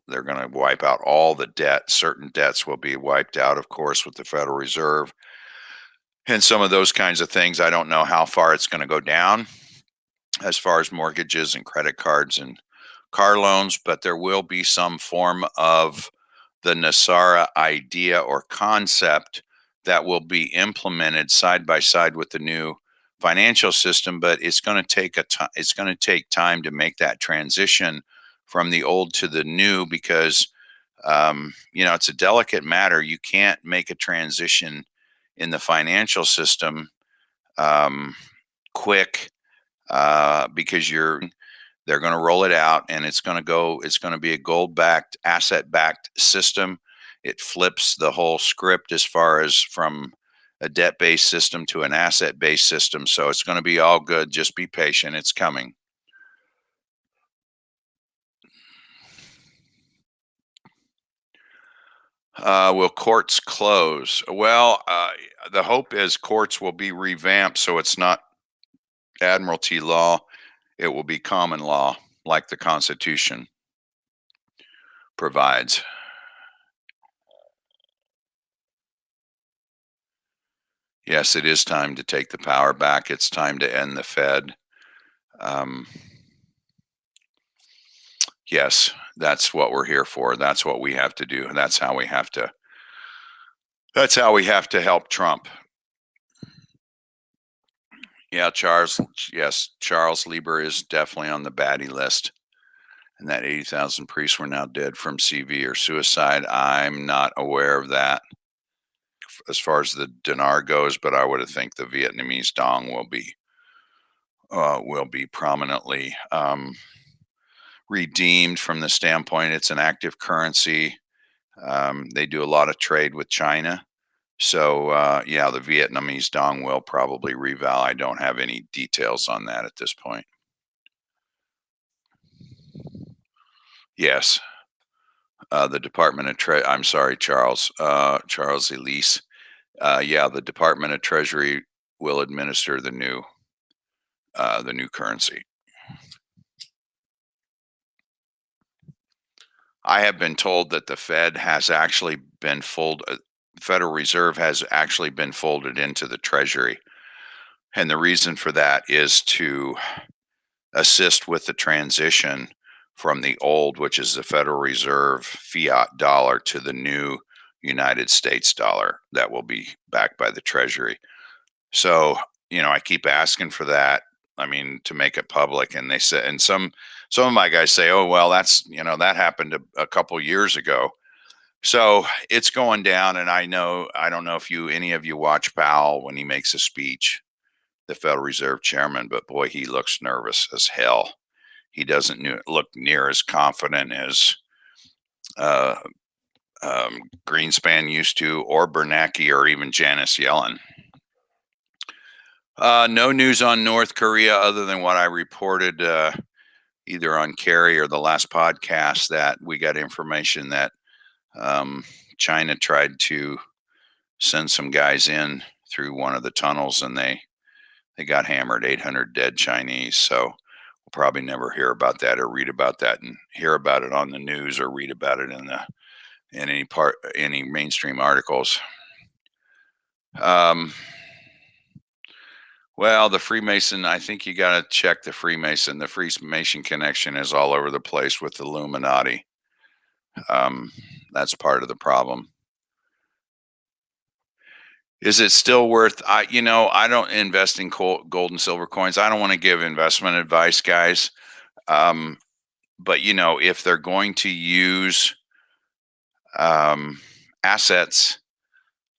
they're going to wipe out all the debt. Certain debts will be wiped out, of course, with the Federal Reserve and some of those kinds of things. I don't know how far it's going to go down as far as mortgages and credit cards and car loans, but there will be some form of the Nasara idea or concept that will be implemented side by side with the new financial system. But it's going to take time to make that transition from the old to the new, because it's a delicate matter. You can't make a transition in the financial system quick, because they're going to roll it out, and it's going to be a gold-backed, asset-backed system. It flips the whole script as far as from a debt-based system to an asset-based system. So it's going to be all good. Just be patient. It's coming. Will courts close? Well, the hope is courts will be revamped so it's not admiralty law. It will be common law, like the Constitution provides. Yes, it is time to take the power back. It's time to end the Fed. Yes, that's what we're here for. That's what we have to do. That's how we have to help Trump. Yeah, Charles Lieber is definitely on the baddie list. And that 80,000 priests were now dead from CV or suicide. I'm not aware of that as far as the dinar goes, but I would think the Vietnamese dong will be prominently redeemed from the standpoint it's an active currency. They do a lot of trade with China. So, the Vietnamese dong will probably reval. I don't have any details on that at this point. Yes. The Department of I'm sorry, Charles Elise. The Department of Treasury will administer the new currency. I have been told that the Federal Reserve has actually been folded into the Treasury. And the reason for that is to assist with the transition from the old, which is the Federal Reserve fiat dollar, to the new United States dollar that will be backed by the Treasury. So, I keep asking for that. I mean, to make it public. And they say, and some of my guys say, oh, well, that's, that happened a couple years ago. So it's going down. And I don't know if any of you watch Powell when he makes a speech, the Federal Reserve chairman, but boy, he looks nervous as hell. He doesn't look near as confident as Greenspan used to, or Bernanke, or even Janet Yellen. No news on North Korea other than what I reported either on Kerry or the last podcast, that we got information that China tried to send some guys in through one of the tunnels, and they got hammered. 800 dead Chinese. So we'll probably never hear about that or read about that and hear about it on the news or read about it in any mainstream articles. Well, the Freemason, I think you got to check the Freemason. The Freemason connection is all over the place with the Illuminati. That's part of the problem. Is it still worth, I don't invest in gold and silver coins. I don't want to give investment advice, guys. But, if they're going to use assets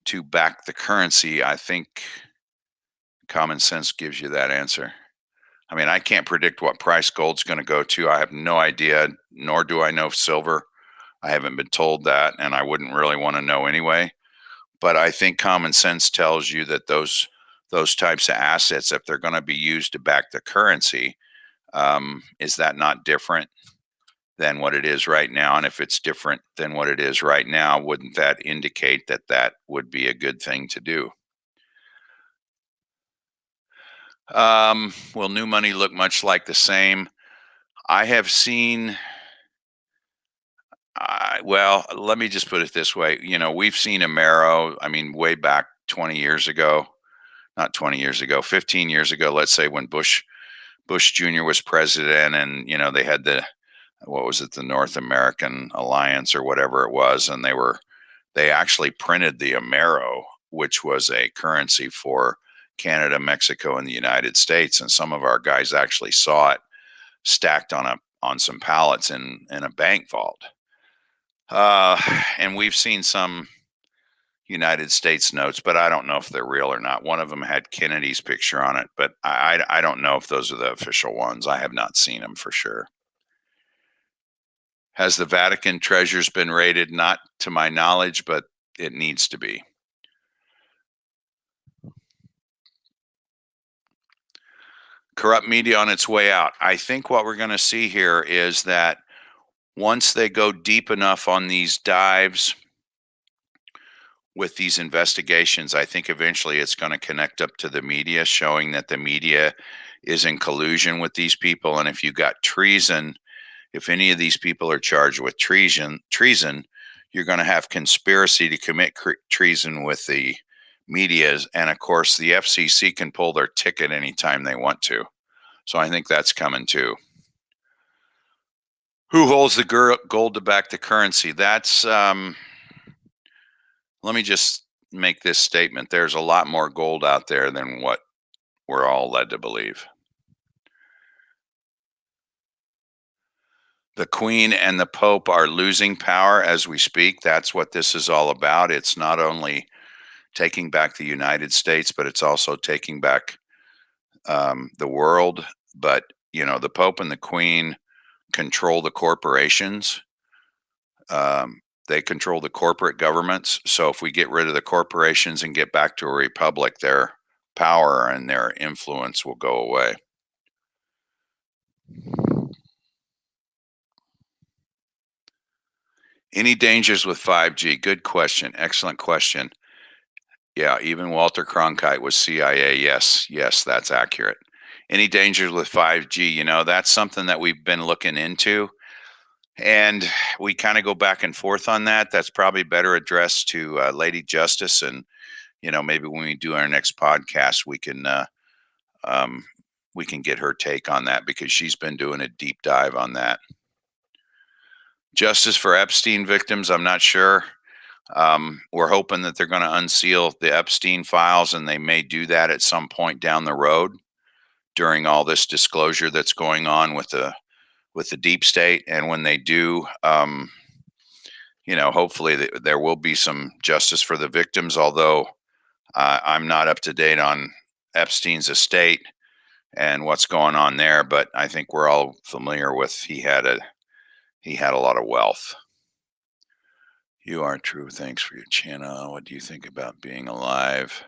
to back the currency, I think common sense gives you that answer. I mean, I can't predict what price gold's going to go to. I have no idea, nor do I know silver. I haven't been told that, and I wouldn't really want to know anyway. But I think common sense tells you that those types of assets, if they're going to be used to back the currency, is that not different than what it is right now? And if it's different than what it is right now, wouldn't that indicate that that would be a good thing to do? Will new money look much like the same? I have seen Well, let me just put it this way. We've seen Amero, I mean, way back 20 years ago, not 20 years ago, 15 years ago, let's say, when Bush Jr. was president, and they had what was it, the North American Alliance or whatever it was, and they actually printed the Amero, which was a currency for Canada, Mexico, and the United States, and some of our guys actually saw it stacked on some pallets in a bank vault. And we've seen some United States notes, but I don't know if they're real or not. One of them had Kennedy's picture on it, but I don't know if those are the official ones. I have not seen them for sure. Has the Vatican treasures been raided? Not to my knowledge, but it needs to be. Corrupt media on its way out. I think what we're going to see here is that once they go deep enough on these dives with these investigations, I think eventually it's going to connect up to the media, showing that the media is in collusion with these people. And if you got treason, if any of these people are charged with treason, you're going to have conspiracy to commit treason with the media. And of course, the FCC can pull their ticket anytime they want to. So I think that's coming too. Who holds the gold to back the currency? That's, let me just make this statement. There's a lot more gold out there than what we're all led to believe. The Queen and the Pope are losing power as we speak. That's what this is all about. It's not only taking back the United States, but it's also taking back the world. But, the Pope and the Queen control the corporations. They control the corporate governments. So if we get rid of the corporations and get back to a republic, their power and their influence will go away. Any dangers with 5G? Good question. Excellent question. Yeah, even Walter Cronkite was CIA. Yes, that's accurate. Any dangers with 5G? That's something that we've been looking into. And we kind of go back and forth on that. That's probably better addressed to Lady Justice. And, maybe when we do our next podcast, we can get her take on that, because she's been doing a deep dive on that. Justice for Epstein victims, I'm not sure. We're hoping that they're going to unseal the Epstein files, and they may do that at some point down the road during all this disclosure that's going on with the deep state. And when they do, hopefully there will be some justice for the victims, although I'm not up to date on Epstein's estate and what's going on there, but I think we're all familiar with he had a lot of wealth. You are true. Thanks for your channel. What do you think about being alive?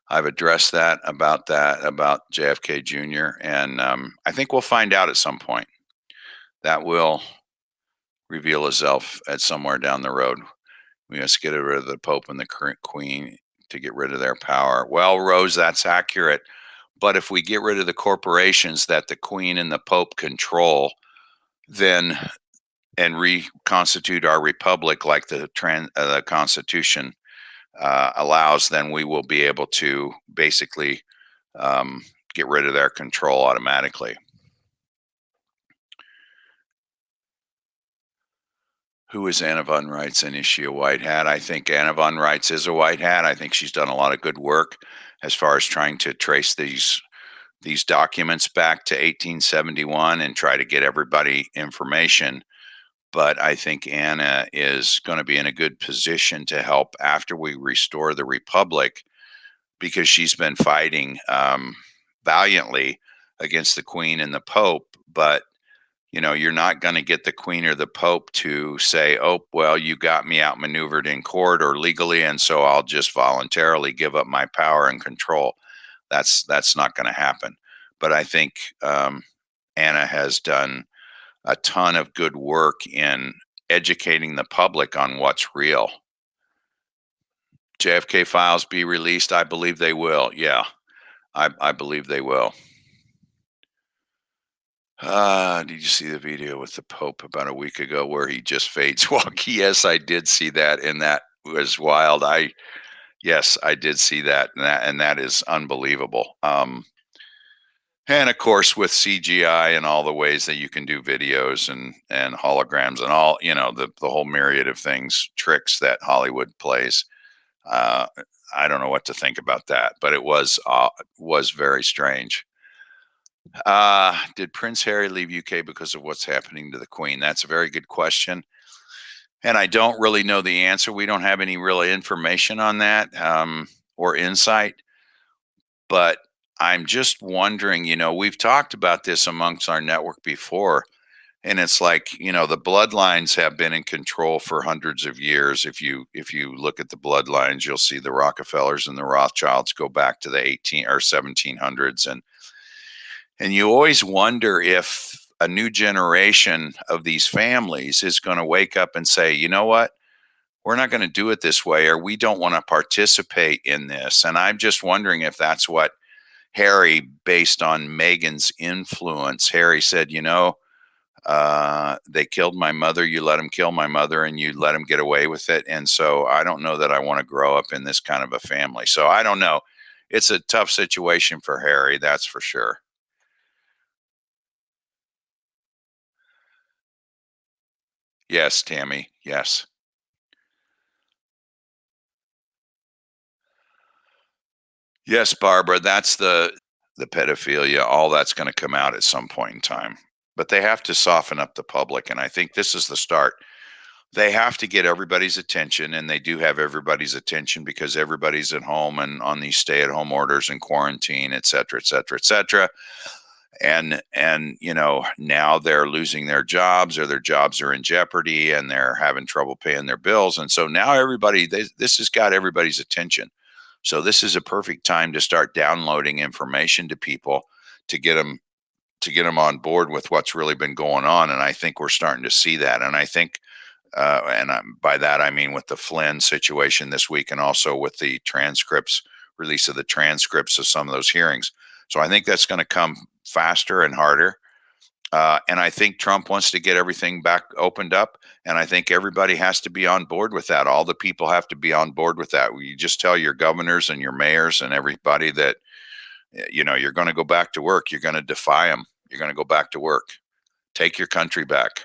I've addressed that about JFK Jr., and I think we'll find out at some point. That will reveal itself at somewhere down the road. We must get rid of the Pope and the current Queen to get rid of their power. Well, Rose, that's accurate. But if we get rid of the corporations that the Queen and the Pope control, then and reconstitute our republic like the Constitution allows, then we will be able to basically get rid of their control automatically. Who is Anna Von Reitz, and is she a white hat? I think Anna Von Reitz is a white hat. I think she's done a lot of good work as far as trying to trace these documents back to 1871 and try to get everybody information. But I think Anna is going to be in a good position to help after we restore the republic, because she's been fighting valiantly against the Queen and the Pope. But you're not going to get the Queen or the Pope to say, oh, well, you got me outmaneuvered in court or legally, and so I'll just voluntarily give up my power and control. That's not going to happen. But I think Anna has done a ton of good work in educating the public on what's real. JFK files be released? I believe they will. Yeah, I believe they will. Did you see the video with the Pope about a week ago where he just fades walk? Yes, I did see that, and that was wild. Yes, I did see that, and that is unbelievable. And of course, with CGI and all the ways that you can do videos and holograms and all, the whole myriad of things, tricks that Hollywood plays. Uh, I don't know what to think about that, but it was very strange. Did Prince Harry leave UK because of what's happening to the Queen? That's a very good question, and I don't really know the answer. We don't have any real information on that, or insight. But I'm just wondering. We've talked about this amongst our network before, and it's like, the bloodlines have been in control for hundreds of years. If you look at the bloodlines, you'll see the Rockefellers and the Rothschilds go back to the 18 or 1700s, and you always wonder if a new generation of these families is going to wake up and say, you know what, we're not going to do it this way, or we don't want to participate in this. And I'm just wondering if that's what Harry, based on Meghan's influence, Harry said, they killed my mother. You let them kill my mother and you let them get away with it. And so I don't know that I want to grow up in this kind of a family. So I don't know. It's a tough situation for Harry. That's for sure. Yes, Tammy. Yes. Yes, Barbara. That's the pedophilia. All that's going to come out at some point in time. But they have to soften up the public. And I think this is the start. They have to get everybody's attention, and they do have everybody's attention because everybody's at home and on these stay-at-home orders and quarantine, et cetera, et cetera, et cetera. And now they're losing their jobs, or their jobs are in jeopardy, and they're having trouble paying their bills. And so now this has got everybody's attention. So this is a perfect time to start downloading information to people to get them on board with what's really been going on. And I think we're starting to see that. And I think by that, I mean with the Flynn situation this week, and also with the release of the transcripts of some of those hearings. So I think that's going to come faster and harder. And I think Trump wants to get everything back opened up. And I think everybody has to be on board with that. All the people have to be on board with that. You just tell your governors and your mayors and everybody that, you're going to go back to work. You're going to defy them. You're going to go back to work. Take your country back.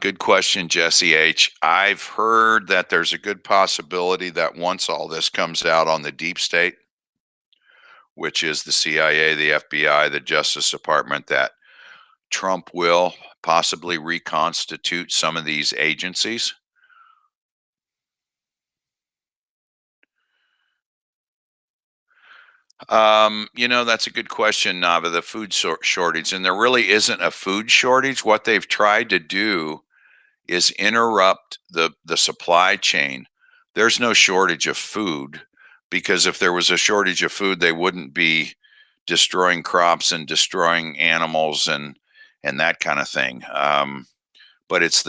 Good question, Jesse H. I've heard that there's a good possibility that once all this comes out on the deep state, which is the CIA, the FBI, the Justice Department, that Trump will possibly reconstitute some of these agencies. That's a good question, Nava. The food shortage, and there really isn't a food shortage. What they've tried to do is interrupt the supply chain. There's no shortage of food, because if there was a shortage of food, they wouldn't be destroying crops and destroying animals and that kind of thing. But it's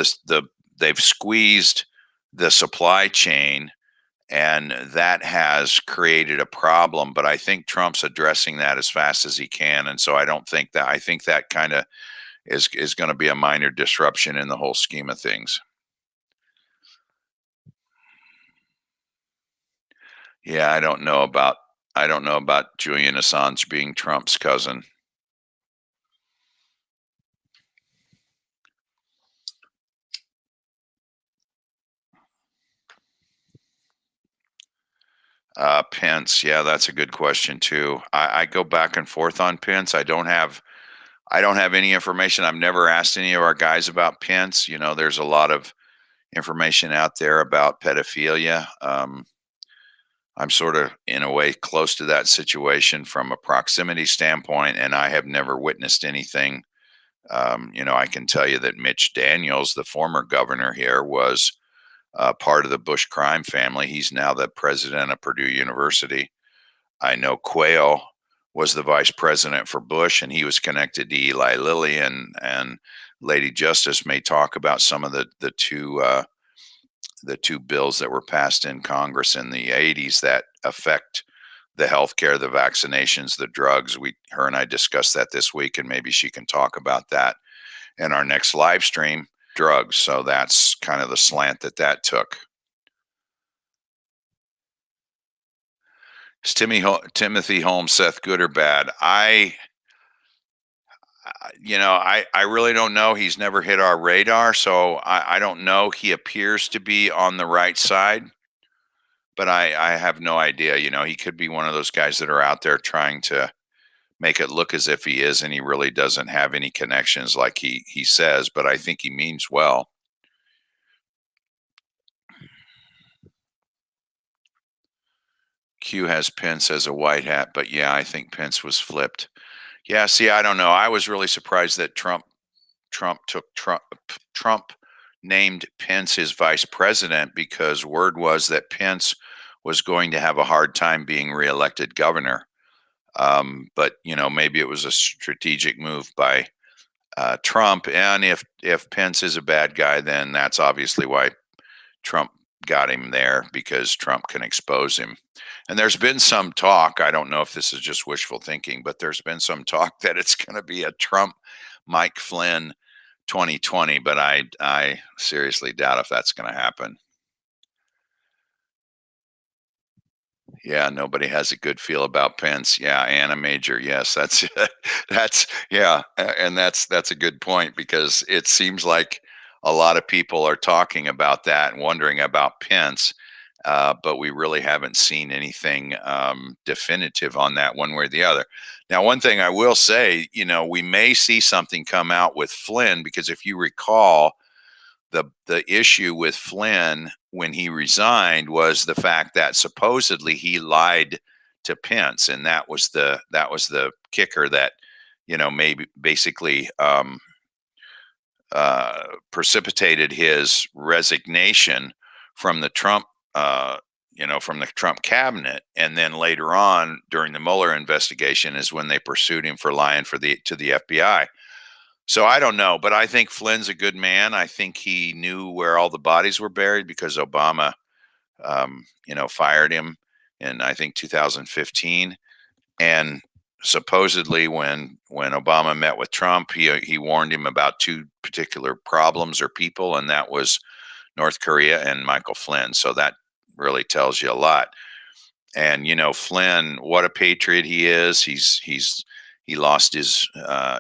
they've squeezed the supply chain, and that has created a problem. But I think Trump's addressing that as fast as he can, and so I think that kind of is going to be a minor disruption in the whole scheme of things. Yeah, I don't know about Julian Assange being Trump's cousin. Pence, yeah, that's a good question too. I go back and forth on Pence. I don't have any information. I've never asked any of our guys about Pence. There's a lot of information out there about pedophilia. I'm sort of, in a way, close to that situation from a proximity standpoint, and I have never witnessed anything. I can tell you that Mitch Daniels, the former governor here, was part of the Bush crime family. He's now the president of Purdue University. I know Quayle was the vice president for Bush, and he was connected to Eli Lilly, and Lady Justice may talk about some of the two bills that were passed in Congress in the 80s that affect the healthcare, the vaccinations, the drugs. Her and I discussed that this week, and maybe she can talk about that in our next live stream. Drugs. So that's kind of the slant that took. Is Timothy Holmes, Seth, good or bad? I really don't know. He's never hit our radar, so I don't know. He appears to be on the right side, but I have no idea. He could be one of those guys that are out there trying to make it look as if he is, and he really doesn't have any connections like he says, but I think he means well. Q has Pence as a white hat, but yeah, I think Pence was flipped. Yeah, see, I don't know. I was really surprised that Trump named Pence his vice president, because word was that Pence was going to have a hard time being reelected governor. But maybe it was a strategic move by Trump. And if Pence is a bad guy, then that's obviously why Trump got him there, because Trump can expose him. And there's been some talk, I don't know if this is just wishful thinking, but there's been some talk that it's going to be a Trump Mike Flynn 2020, but I seriously doubt if that's going to happen. Yeah, nobody has a good feel about Pence. Yeah, Anna Major. Yes, that's yeah, and that's a good point, because it seems like a lot of people are talking about that and wondering about Pence, but we really haven't seen anything definitive on that one way or the other. Now, one thing I will say, we may see something come out with Flynn, because if you recall, the issue with Flynn when he resigned was the fact that supposedly he lied to Pence, and that was the kicker that maybe basically precipitated his resignation from the Trump from the Trump cabinet. And then later on during the Mueller investigation is when they pursued him for lying to the FBI. So I don't know, but I think Flynn's a good man. I think he knew where all the bodies were buried, because Obama, fired him in, I think, 2015. And supposedly, when Obama met with Trump, he warned him about two particular problems or people, and that was North Korea and Michael Flynn. So that really tells you a lot. And Flynn, what a patriot he is. He lost his,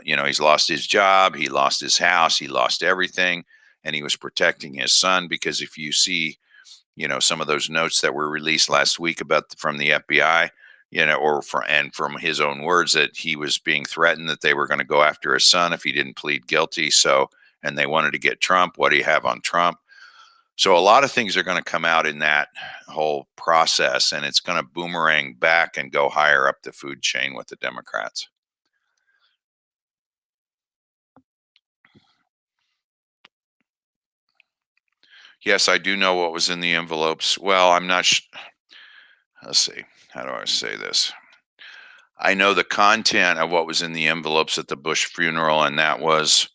he's lost his job, he lost his house, he lost everything, and he was protecting his son. Because if you see, some of those notes that were released last week from the FBI, from his own words, that he was being threatened that they were going to go after his son if he didn't plead guilty. So, and they wanted to get Trump. What do you have on Trump? So a lot of things are going to come out in that whole process, and it's going to boomerang back and go higher up the food chain with the Democrats. Yes, I do know what was in the envelopes. Well, I'm not. Let's see. How do I say this? I know the content of what was in the envelopes at the Bush funeral, and that was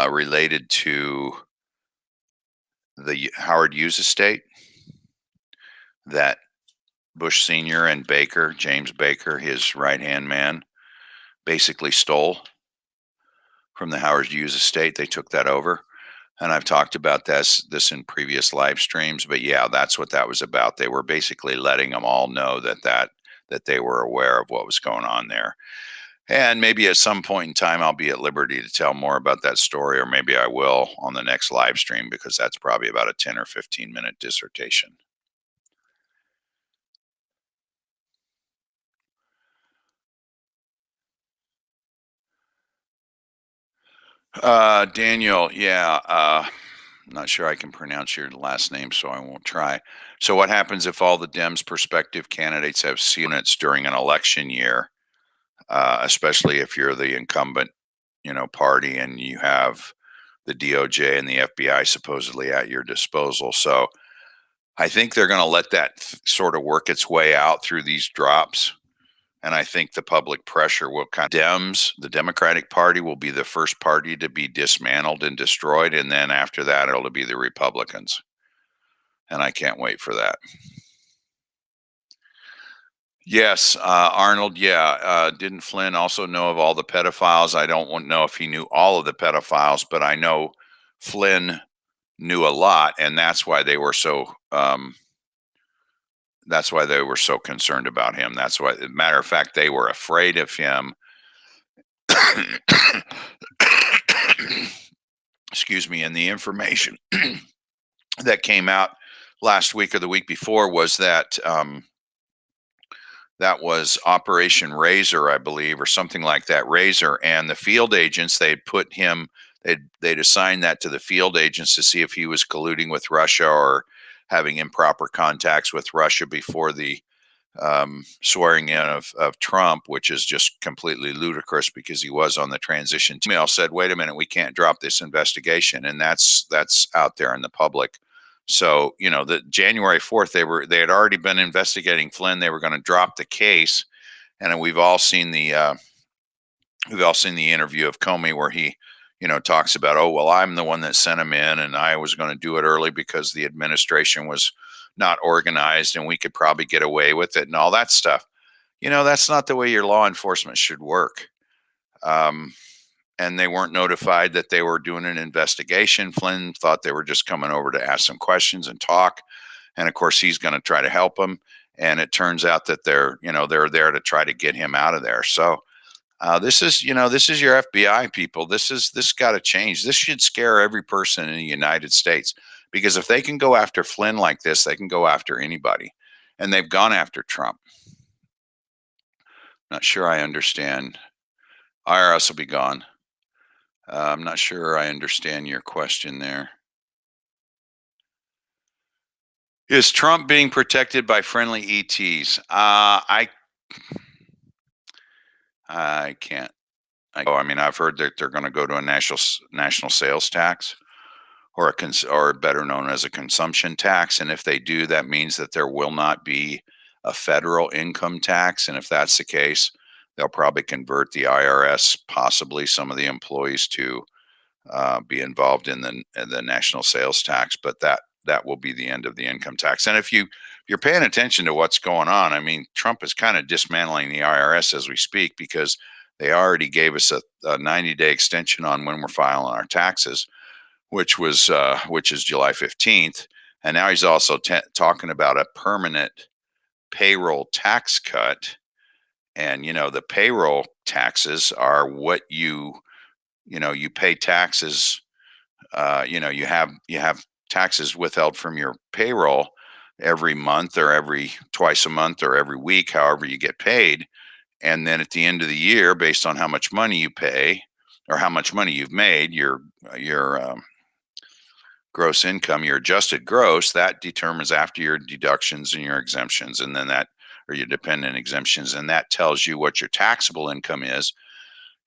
related to the Howard Hughes estate that Bush Sr. and Baker, James Baker, his right-hand man, basically stole from the Howard Hughes estate. They took that over. And I've talked about this in previous live streams, but yeah, that's what that was about. They were basically letting them all know that they were aware of what was going on there. And maybe at some point in time, I'll be at liberty to tell more about that story, or maybe I will on the next live stream, because that's probably about a 10 or 15-minute dissertation. Daniel, yeah, I'm not sure I can pronounce your last name, so I won't try. So what happens if all the Dems' prospective candidates have units during an election year, especially if you're the incumbent, party, and you have the DOJ and the FBI supposedly at your disposal? So I think they're going to let that sort of work its way out through these drops. And I think the public pressure will the Democratic Party will be the first party to be dismantled and destroyed. And then after that, it'll be the Republicans. And I can't wait for that. Yes, Arnold. Yeah, didn't Flynn also know of all the pedophiles? I don't know if he knew all of the pedophiles, but I know Flynn knew a lot, and that's why they were so. That's why they were so concerned about him. That's why, as a matter of fact, they were afraid of him. Excuse me. And the information that came out last week or the week before was that that was Operation Razor, I believe, or something like that. Razor, and the field agents, they'd put him. They'd assign that to the field agents to see if he was colluding with Russia or having improper contacts with Russia before the swearing in of Trump, which is just completely ludicrous because he was on the transition team. Email said, "Wait a minute, we can't drop this investigation," and that's out there in the public. So the January 4th, they had already been investigating Flynn. They were going to drop the case, and we've all seen the interview of Comey where he talks about, oh well, I'm the one that sent him in, and I was going to do it early because the administration was not organized and we could probably get away with it and all that stuff. That's not the way your law enforcement should work. Um, and they weren't notified that they were doing an investigation. Flynn thought they were just coming over to ask some questions and talk. And of course, he's going to try to help them. And it turns out that they're there to try to get him out of there. So this is your FBI people. This got to change. This should scare every person in the United States, because if they can go after Flynn like this, they can go after anybody, and they've gone after Trump. Not sure I understand. IRS will be gone. I'm not sure I understand your question there. Is Trump being protected by friendly ETs? I can't. I mean, I've heard that they're going to go to a national sales tax, or better known as a consumption tax. And if they do, that means that there will not be a federal income tax. And if that's the case, they'll probably convert the IRS, possibly some of the employees, to be involved in the national sales tax. But that will be the end of the income tax. And if you're paying attention to what's going on, I mean, Trump is kind of dismantling the IRS as we speak, because they already gave us a 90-day extension on when we're filing our taxes, which is July 15th. And now he's also talking about a permanent payroll tax cut. And the payroll taxes are what you pay taxes. You have taxes withheld from your payroll every month, or every twice a month, or every week, however you get paid. And then at the end of the year, based on how much money you pay or how much money you've made, your gross income, your adjusted gross, that determines, after your deductions and your exemptions, and then or your dependent exemptions, and that tells you what your taxable income is.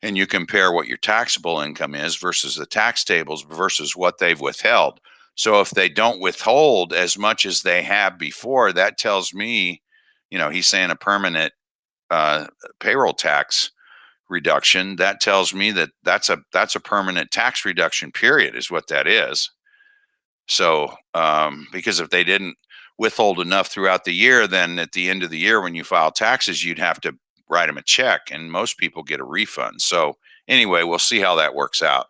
And you compare what your taxable income is versus the tax tables versus what they've withheld. So if they don't withhold as much as they have before, that tells me, he's saying a permanent payroll tax reduction. That tells me that that's a permanent tax reduction, period, is what that is. So because if they didn't withhold enough throughout the year, then at the end of the year, when you file taxes, you'd have to write them a check, and most people get a refund. So anyway, we'll see how that works out.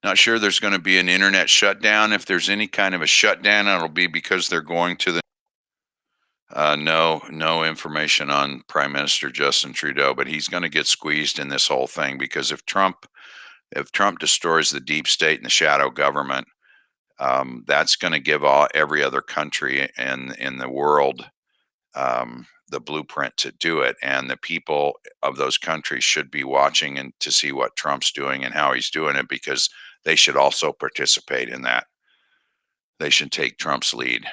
Not sure there's going to be an internet shutdown. If there's any kind of a shutdown, it'll be because they're going to the no information on Prime Minister Justin Trudeau, but he's going to get squeezed in this whole thing, because if Trump destroys the deep state and the shadow government, that's going to give every other country in the world the blueprint to do it. And the people of those countries should be watching and to see what Trump's doing and how he's doing it, because they should also participate in that. They should take Trump's lead.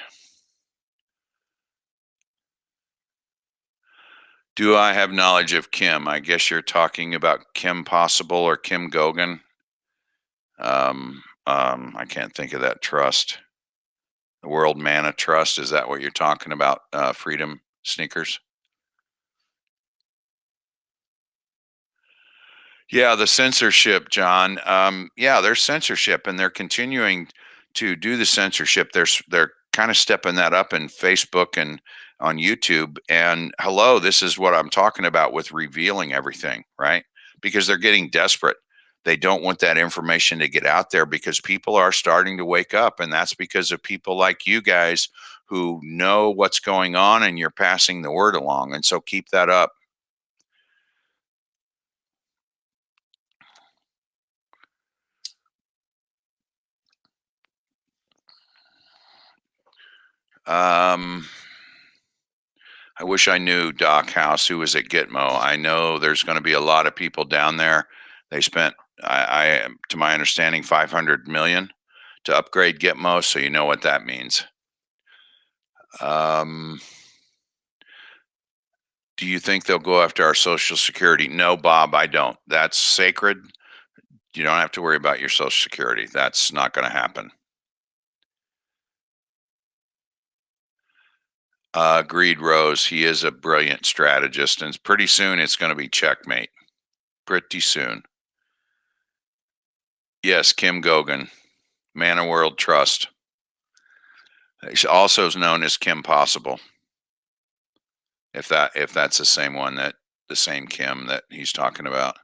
Do I have knowledge of Kim? I guess you're talking about Kim Possible or Kim Gogan. I can't think of that trust. The World Mana Trust. Is that what you're talking about? Freedom Sneakers. Yeah, the censorship, John. Yeah, there's censorship, and they're continuing to do the censorship. They're kind of stepping that up in Facebook and on YouTube. And hello, this is what I'm talking about with revealing everything, right? Because they're getting desperate. They don't want that information to get out there because people are starting to wake up, and that's because of people like you guys who know what's going on, and you're passing the word along. And so keep that up. Um, I wish I knew Doc House, who was at Gitmo. I know there's going to be a lot of people down there. They spent, to my understanding, 500 million to upgrade Gitmo, so you know what that means. Um, do you think they'll go after our Social Security? No, Bob, I don't. That's sacred. You don't have to worry about your Social Security. That's not going to happen. Agreed, Rose. He is a brilliant strategist, and pretty soon it's going to be checkmate. Pretty soon. Yes, Kim Gogan, Man of World Trust. She also is known as Kim Possible. If that's the same one, that the same Kim that he's talking about.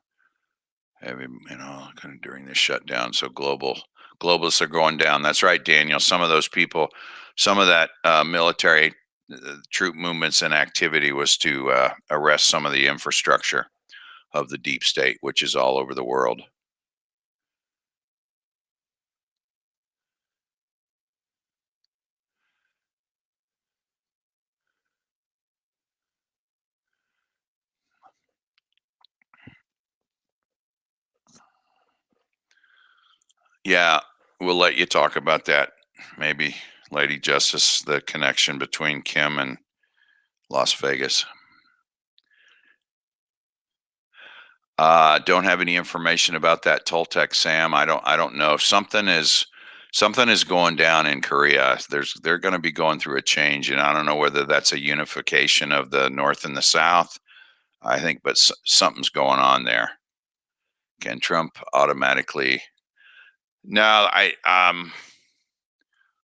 Having, kind of during this shutdown. So globalists are going down. That's right, Daniel. Some of those people, some of that military troop movements and activity was to arrest some of the infrastructure of the deep state, which is all over the world. Yeah, we'll let you talk about that. Maybe, Lady Justice, the connection between Kim and Las Vegas. Don't have any information about that Toltec, Sam. I don't know. Something is going down in Korea. They're going to be going through a change, and I don't know whether that's a unification of the North and the South. I think, but something's going on there. Can Trump automatically? No,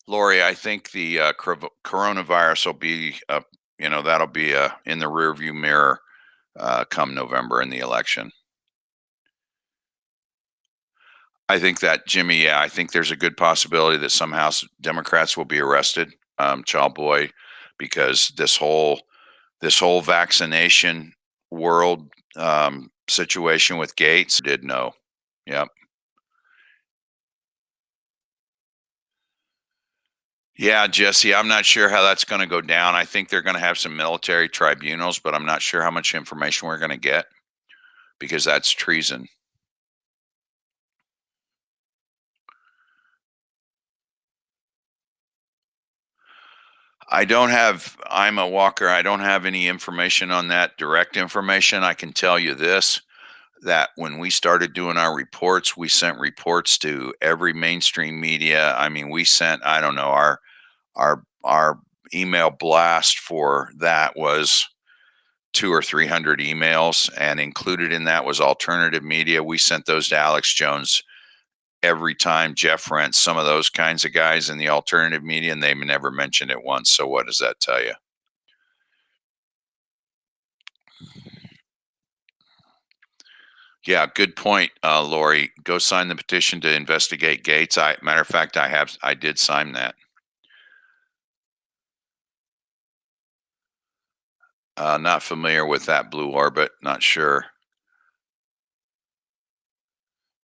Lori, I think the coronavirus will be, that'll be in the rearview mirror come November in the election. I think that, Jimmy, yeah, I think there's a good possibility that some House Democrats will be arrested, child boy, because this whole vaccination world situation with Gates did know. Yep. Yeah, Jesse, I'm not sure how that's going to go down. I think they're going to have some military tribunals, but I'm not sure how much information we're going to get because that's treason. I'm a Walker. I don't have any information on that, direct information. I can tell you this, that when we started doing our reports, we sent reports to every mainstream media. I mean, we sent, I don't know, our email blast for that was two or 300 emails, and included in that was alternative media. We sent those to Alex Jones every time, Jeff Rent, some of those kinds of guys in the alternative media, and they never mentioned it once. So what does that tell you? Yeah, good point, Lori. Go sign the petition to investigate Gates. Matter of fact, I did sign that. Not familiar with that Blue Orbit. Not sure.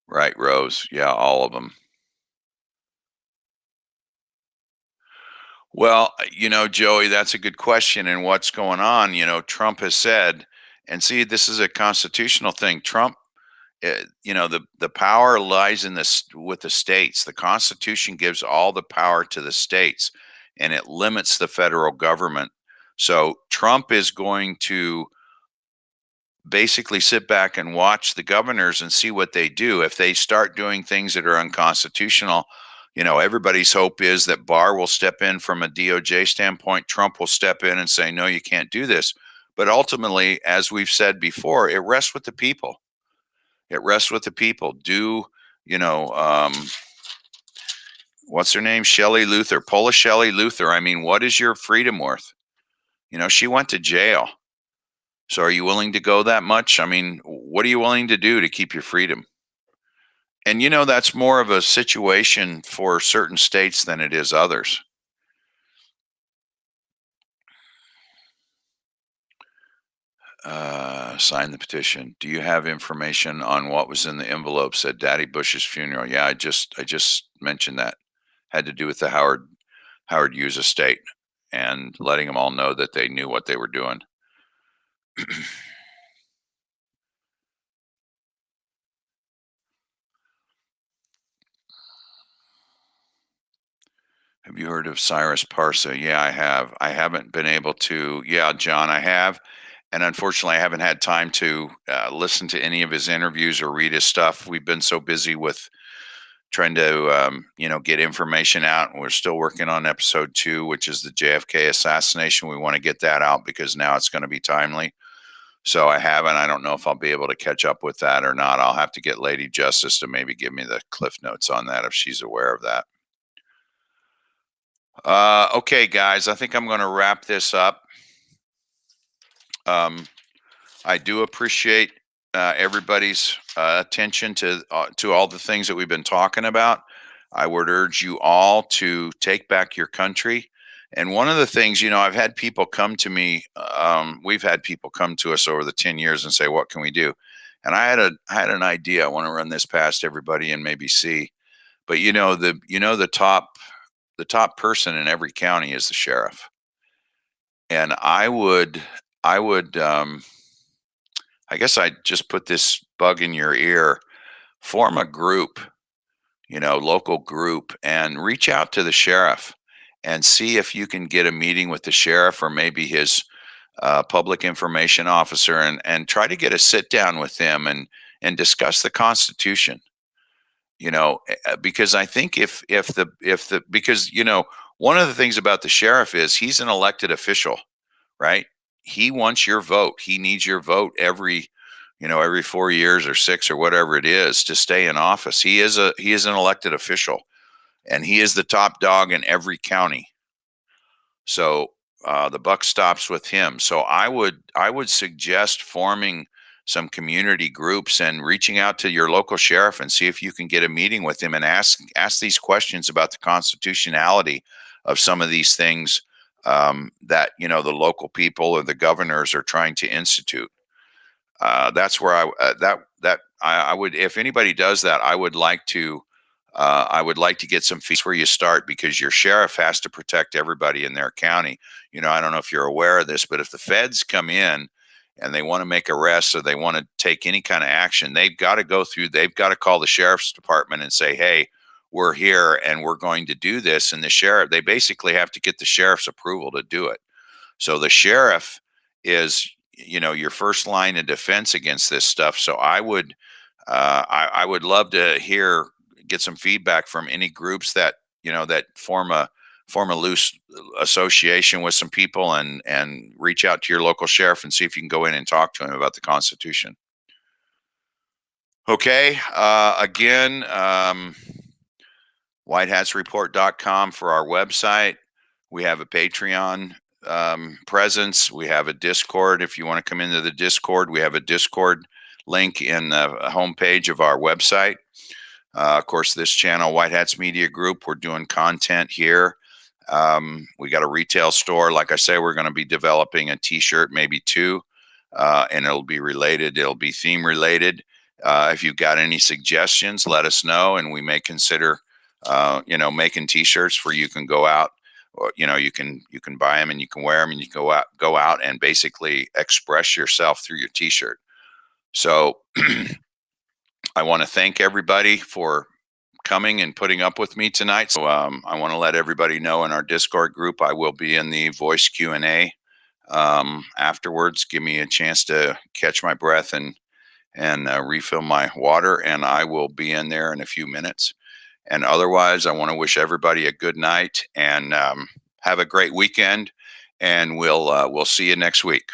Right, Rose. Yeah, all of them. Well, Joey, that's a good question. And what's going on? Trump has said, and see, this is a constitutional thing. Trump, the power lies in this with the states. The Constitution gives all the power to the states, and it limits the federal government. So Trump is going to basically sit back and watch the governors and see what they do. If they start doing things that are unconstitutional, everybody's hope is that Barr will step in from a DOJ standpoint. Trump will step in and say, no, you can't do this. But ultimately, as we've said before, it rests with the people. It rests with the people. Do, what's her name? Shelley Luther, Polish Shelley Luther. I mean, what is your freedom worth? She went to jail. So are you willing to go that much? I mean, what are you willing to do to keep your freedom? And that's more of a situation for certain states than it is others. Sign the petition. Do you have information on what was in the envelope? Said Daddy Bush's funeral. Yeah, I just mentioned that. Had to do with the Howard Hughes estate and letting them all know that they knew what they were doing. Have you heard of Cyrus Parsa? Yeah, I have. I haven't been able to. Yeah, John, I have. And unfortunately, I haven't had time to listen to any of his interviews or read his stuff. We've been so busy with trying to, get information out. And we're still working on episode 2, which is the JFK assassination. We want to get that out because now it's going to be timely. So I haven't. I don't know if I'll be able to catch up with that or not. I'll have to get Lady Justice to maybe give me the cliff notes on that if she's aware of that. Okay, guys, I think I'm going to wrap this up. I do appreciate everybody's attention to all the things that we've been talking about. I would urge you all to take back your country. And one of the things, I've had people come to me. We've had people come to us over the 10 years and say, "What can we do?" And I had an idea. I want to run this past everybody and maybe see. But the top person in every county is the sheriff. And I guess I'd just put this bug in your ear, form a group, local group, and reach out to the sheriff and see if you can get a meeting with the sheriff or maybe his public information officer and try to get a sit down with them and discuss the Constitution. Because I think because one of the things about the sheriff is he's an elected official, right? He wants your vote. He needs your vote every 4 years or 6 or whatever it is to stay in office. He is an elected official, and he is the top dog in every county. So the buck stops with him. So I would suggest forming some community groups and reaching out to your local sheriff and see if you can get a meeting with him and ask these questions about the constitutionality of some of these things that the local people or the governors are trying to institute. That's where I would, if anybody does that, I would like to get some fees where you start, because your sheriff has to protect everybody in their county. I don't know if you're aware of this, but if the feds come in and they want to make arrests or they want to take any kind of action, they've got to call the sheriff's department and say, "Hey, we're here and we're going to do this." And they basically have to get the sheriff's approval to do it. So the sheriff is, your first line of defense against this stuff. So I would love to get some feedback from any groups that, that form a loose association with some people and reach out to your local sheriff and see if you can go in and talk to him about the Constitution. Okay. Again, whitehatsreport.com for our website. We have a Patreon presence. We have a Discord. If you want to come into the Discord, we have a Discord link in the homepage of our website. Of course, this channel, White Hats Media Group, we're doing content here. We got a retail store. Like I say, we're going to be developing a t-shirt, maybe 2, and it'll be related. It'll be theme related. If you've got any suggestions, let us know, and we may consider, making t-shirts where you can go out, or, you can buy them and you can wear them and you can go out and basically express yourself through your t-shirt. So I want to thank everybody for coming and putting up with me tonight. So I want to let everybody know in our Discord group, I will be in the voice Q&A afterwards. Give me a chance to catch my breath and refill my water, and I will be in there in a few minutes. And otherwise, I want to wish everybody a good night and have a great weekend, and we'll see you next week.